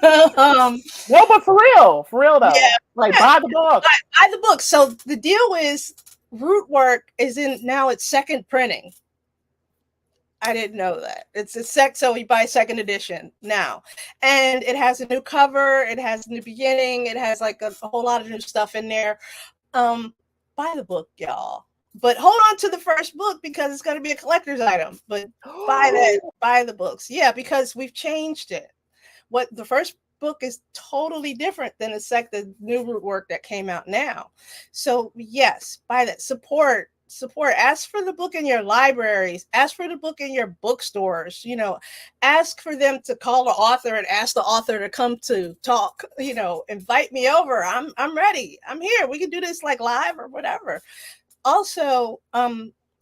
No, but for real though. Yeah, like buy the book. Buy the book. So the deal is, Rootwork is in now its second printing. I didn't know that. It's so you buy second edition now, and it has a new cover, it has a new beginning, it has like a whole lot of new stuff in there. Buy the book, y'all. But hold on to the first book because it's going to be a collector's item. But buy the books. Yeah, because we've changed it. What the first book is totally different than the new Rootwork that came out now. So yes, buy that. Support. Ask for the book in your libraries. Ask for the book in your bookstores. Ask for them to call the author and ask the author to come to talk. Invite me over. I'm ready. I'm here. We can do this like live or whatever. Also,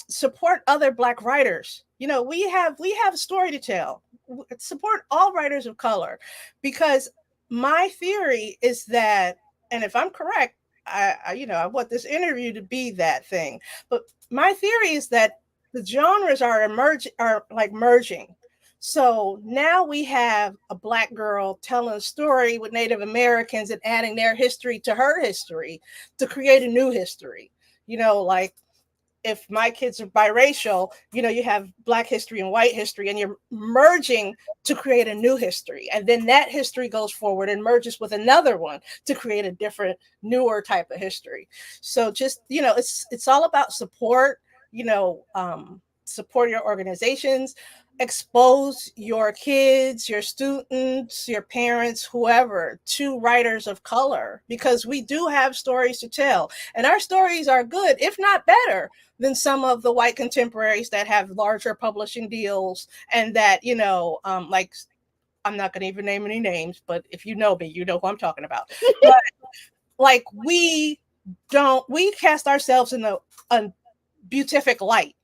support other Black writers. We have a story to tell. Support all writers of color, because my theory is that, and if I'm correct, I want this interview to be that thing, but my theory is that the genres are merging. So now we have a Black girl telling a story with Native Americans and adding their history to her history to create a new history. Like, if my kids are biracial, you have Black history and white history, and you're merging to create a new history. And then that history goes forward and merges with another one to create a different, newer type of history. So just, it's all about support, support your organizations, expose your kids, your students, your parents, whoever, to writers of color, because we do have stories to tell, and our stories are good, if not better, than some of the white contemporaries that have larger publishing deals, and that, like, I'm not going to even name any names, but if you know me, you know who I'm talking about. But like, we cast ourselves in a beatific light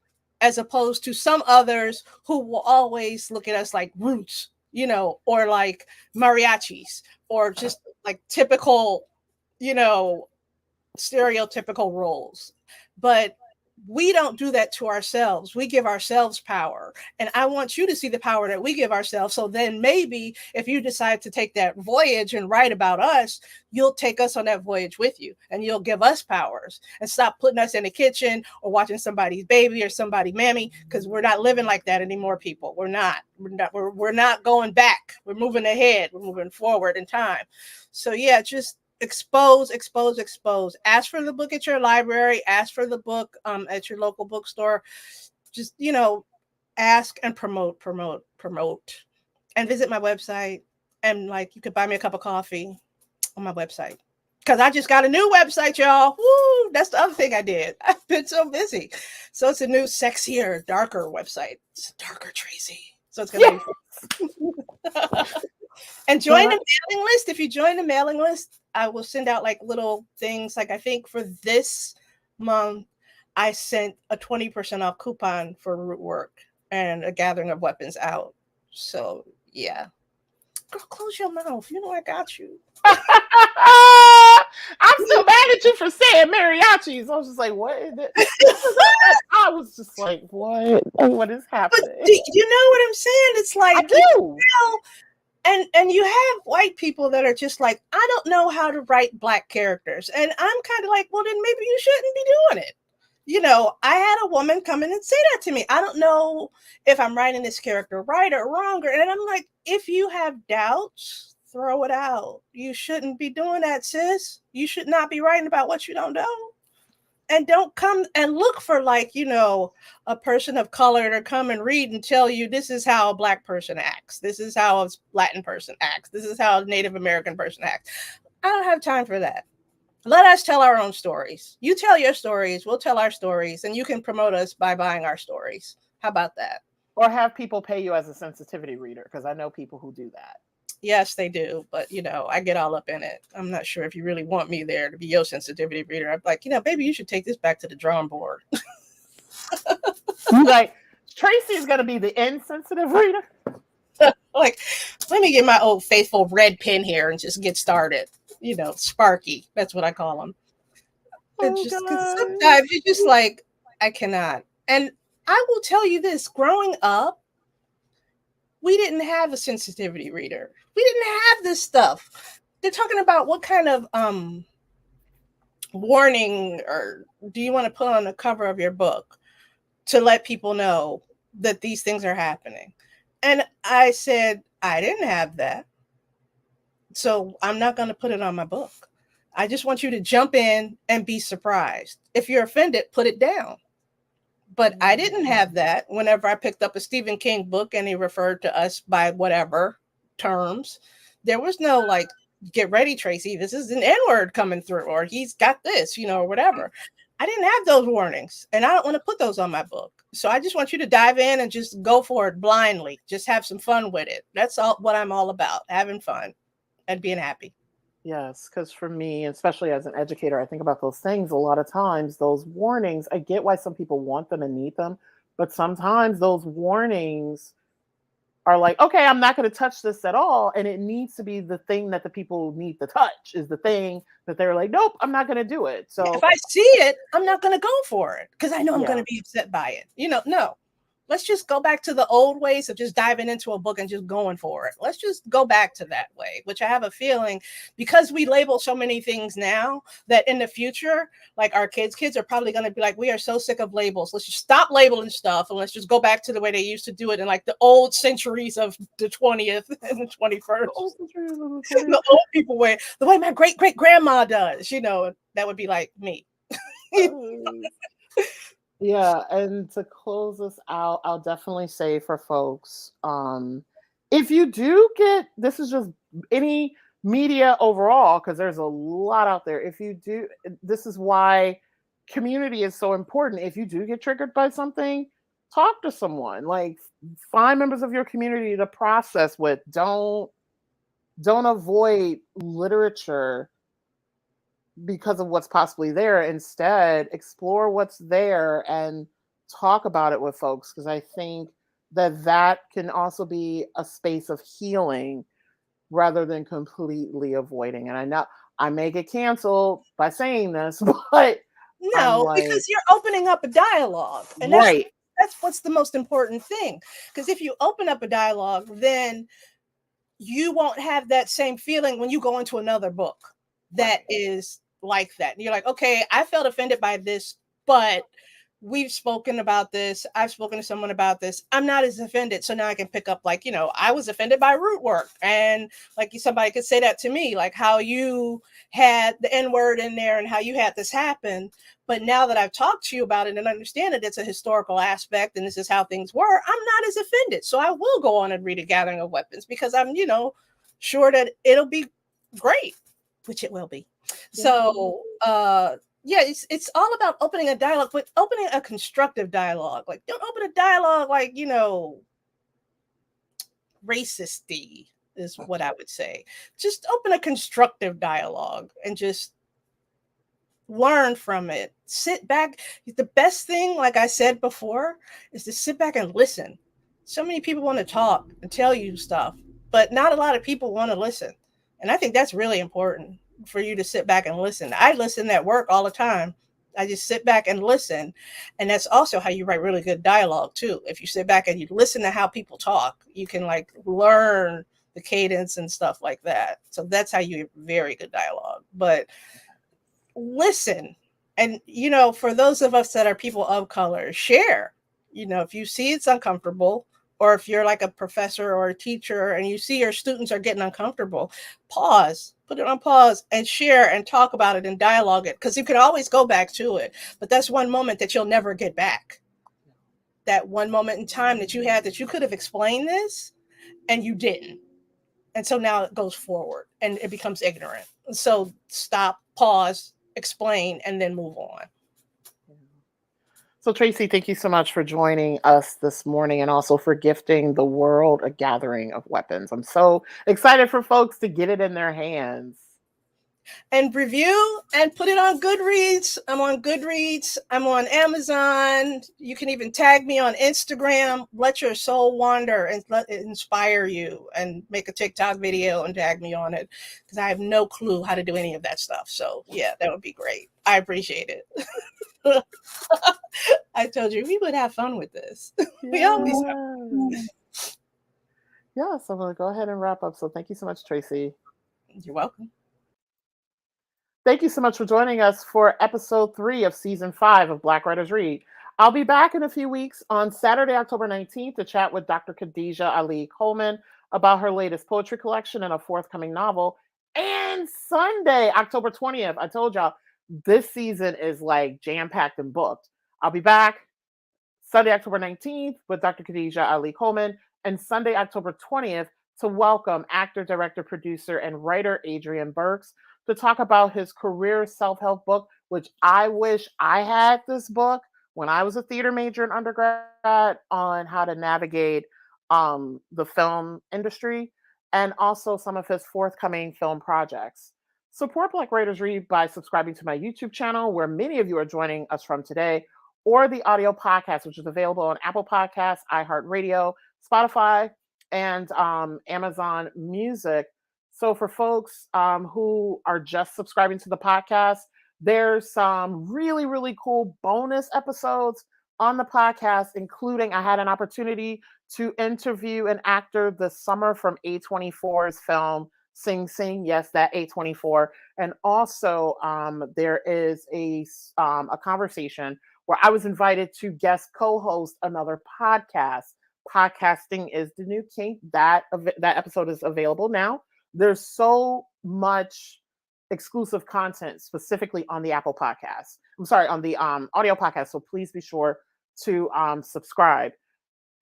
as opposed to some others who will always look at us like roots, you know, or like mariachis, or just like typical, you know, stereotypical roles. But we don't do that to ourselves. We give ourselves power. And I want you to see the power that we give ourselves. So then maybe if you decide to take that voyage and write about us, you'll take us on that voyage with you, and you'll give us powers, and stop putting us in the kitchen or watching somebody's baby or somebody's mammy, because we're not living like that anymore, people. We're not going back. We're moving ahead. We're moving forward in time. So yeah, just expose. Ask for the book at your library. Ask for the book at your local bookstore. Just, you know, ask and promote, and visit my website. And like, you could buy me a cup of coffee on my website, because I just got a new website, y'all. Woo! That's the other thing I did. I've been so busy. So it's a new, sexier, darker website. It's darker, Tracy. So it's gonna be and join the mailing list. If you join the mailing list, I will send out like little things. Like, I think for this month, I sent a 20% off coupon for Rootwork and a Gathering of Weapons out. So yeah. Girl, close your mouth. You know I got you. I'm still mad at you for saying mariachis. I was just like, what is it? I was just like, what is happening? But you know what I'm saying? It's like, I do. You know, and you have white people that are just like, I don't know how to write Black characters. And I'm kind of like, well, then maybe you shouldn't be doing it. You know, I had a woman come in and say that to me. I don't know if I'm writing this character right or wrong. And I'm like, if you have doubts, throw it out. You shouldn't be doing that, sis. You should not be writing about what you don't know. And don't come and look for, like, you know, a person of color to come and read and tell you this is how a Black person acts. This is how a Latin person acts. This is how a Native American person acts. I don't have time for that. Let us tell our own stories. You tell your stories, we'll tell our stories, and you can promote us by buying our stories. How about that? Or have people pay you as a sensitivity reader, because I know people who do that. Yes, they do. But, you know, I get all up in it. I'm not sure if you really want me there to be your sensitivity reader. I'm like, you know, baby, you should take this back to the drawing board. Like, Tracy's going to be the insensitive reader? Like, let me get my old faithful red pen here and just get started. You know, Sparky. That's what I call them. It's just, because sometimes you're just like, I cannot. And I will tell you this, growing up, we didn't have a sensitivity reader. We didn't have this stuff. They're talking about what kind of warning or do you want to put on the cover of your book to let people know that these things are happening. And I said, I didn't have that. So I'm not going to put it on my book. I just want you to jump in and be surprised. If you're offended, put it down. But I didn't have that whenever I picked up a Stephen King book and he referred to us by whatever terms. There was no like, get ready, Tracy, this is an N-word coming through, or he's got this, you know, or whatever. I didn't have those warnings, and I don't want to put those on my book. So I just want you to dive in and just go for it blindly. Just have some fun with it. That's all what I'm all about, having fun and being happy. Yes, because for me, especially as an educator, I think about those things a lot of times. Those warnings, I get why some people want them and need them, but sometimes those warnings are like, okay, I'm not going to touch this at all. And it needs to be the thing that the people need to touch, is the thing that they're like, nope, I'm not going to do it. So if I see it, I'm not going to go for it because I know I'm going to be upset by it. You know, no. Let's just go back to the old ways of just diving into a book and just going for it. Let's just go back to that way, which I have a feeling, because we label so many things now, that in the future, like our kids are probably going to be like, we are so sick of labels. Let's just stop labeling stuff and let's just go back to the way they used to do it in like the old centuries of the 20th and the 21st. The old people way, the way my great-great-grandma does, you know, that would be like me. Yeah, and to close us out, I'll definitely say for folks, if you do get, this is just any media overall, because there's a lot out there. If you do, this is why community is so important. If you do get triggered by something, talk to someone. Like, find members of your community to process with. Don't avoid literature because of what's possibly there. Instead, explore what's there and talk about it with folks because I think that can also be a space of healing rather than completely avoiding. And I know I may get canceled by saying this, but I'm No, like, because you're opening up a dialogue, and right, that's what's the most important thing. Because if you open up a dialogue, then you won't have that same feeling when you go into another book that right, is like that. And you're like, okay, I felt offended by this, but we've spoken about this. I've spoken to someone about this. I'm not as offended. So now I can pick up, like, I was offended by Rootwork. And like somebody could say that to me, like how you had the N word in there and how you had this happen. But now that I've talked to you about it and understand that it's a historical aspect and this is how things were, I'm not as offended. So I will go on and read A Gathering of Weapons because I'm, sure that it'll be great, which it will be. So, yeah, it's all about opening a dialogue, but opening a constructive dialogue. Like, don't open a dialogue like, racisty is what I would say. Just open a constructive dialogue and just learn from it. Sit back. The best thing, like I said before, is to sit back and listen. So many people want to talk and tell you stuff, but not a lot of people want to listen. And I think that's really important for you to sit back and listen. I listen at work all the time. I just sit back and listen. And that's also how you write really good dialogue too. If you sit back and you listen to how people talk, you can like learn the cadence and stuff like that. So that's how you very good dialogue. But listen. And, for those of us that are people of color, share. If you see it's uncomfortable, or if you're like a professor or a teacher and you see your students are getting uncomfortable, pause, put it on pause and share and talk about it and dialogue it. Because you can always go back to it. But that's one moment that you'll never get back. That one moment in time that you had that you could have explained this and you didn't. And so now it goes forward and it becomes ignorant. So stop, pause, explain, and then move on. So, Tracy, thank you so much for joining us this morning and also for gifting the world a gathering of weapons. I'm so excited for folks to get it in their hands. And review and put it on Goodreads. I'm on Goodreads. I'm on Amazon. You can even tag me on Instagram. Let your soul wander and let it inspire you, and make a TikTok video and tag me on it because I have no clue how to do any of that stuff. So yeah, that would be great. I appreciate it. I told you we would have fun with this. We always have. Yeah, so I'm going to go ahead and wrap up. So thank you so much, Tracy. You're welcome. Thank you so much for joining us for episode 3 of season 5 of Black Writers Read. I'll be back in a few weeks on Saturday, October 19th to chat with Dr. Khadijah Ali Coleman about her latest poetry collection and a forthcoming novel. And Sunday, October 20th, I told y'all this season is like jam-packed and booked. I'll be back Sunday, October 19th with Dr. Khadijah Ali Coleman, and Sunday, October 20th to welcome actor, director, producer, and writer Adrian Burks to talk about his career self-help book, which I wish I had this book when I was a theater major in undergrad, on how to navigate the film industry, and also some of his forthcoming film projects. Support Black Writers Read by subscribing to my YouTube channel, where many of you are joining us from today, or the audio podcast, which is available on Apple Podcasts, iHeartRadio, Spotify, and Amazon Music. So for folks who are just subscribing to the podcast, there's some really, really cool bonus episodes on the podcast, including I had an opportunity to interview an actor this summer from A24's film Sing Sing. Yes, that A24. And also there is a conversation where I was invited to guest co-host another podcast. Podcasting is the new kink. That episode is available now. There's so much exclusive content specifically on the Apple Podcast. I'm sorry, on the audio podcast. So please be sure to subscribe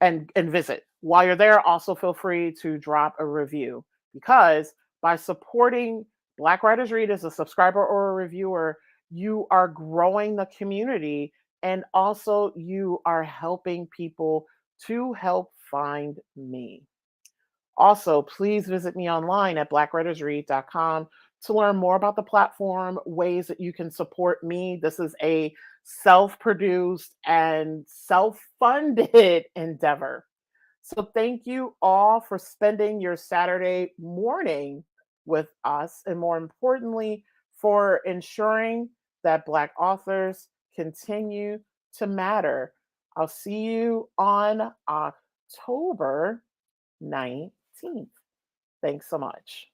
and visit. While you're there, also feel free to drop a review, because by supporting Black Writers Read as a subscriber or a reviewer, you are growing the community, and also you are helping people to help find me. Also, please visit me online at blackwritersread.com to learn more about the platform, ways that you can support me. This is a self-produced and self-funded endeavor. So thank you all for spending your Saturday morning with us, and more importantly, for ensuring that Black authors continue to matter. I'll see you on October 19th. Thanks so much.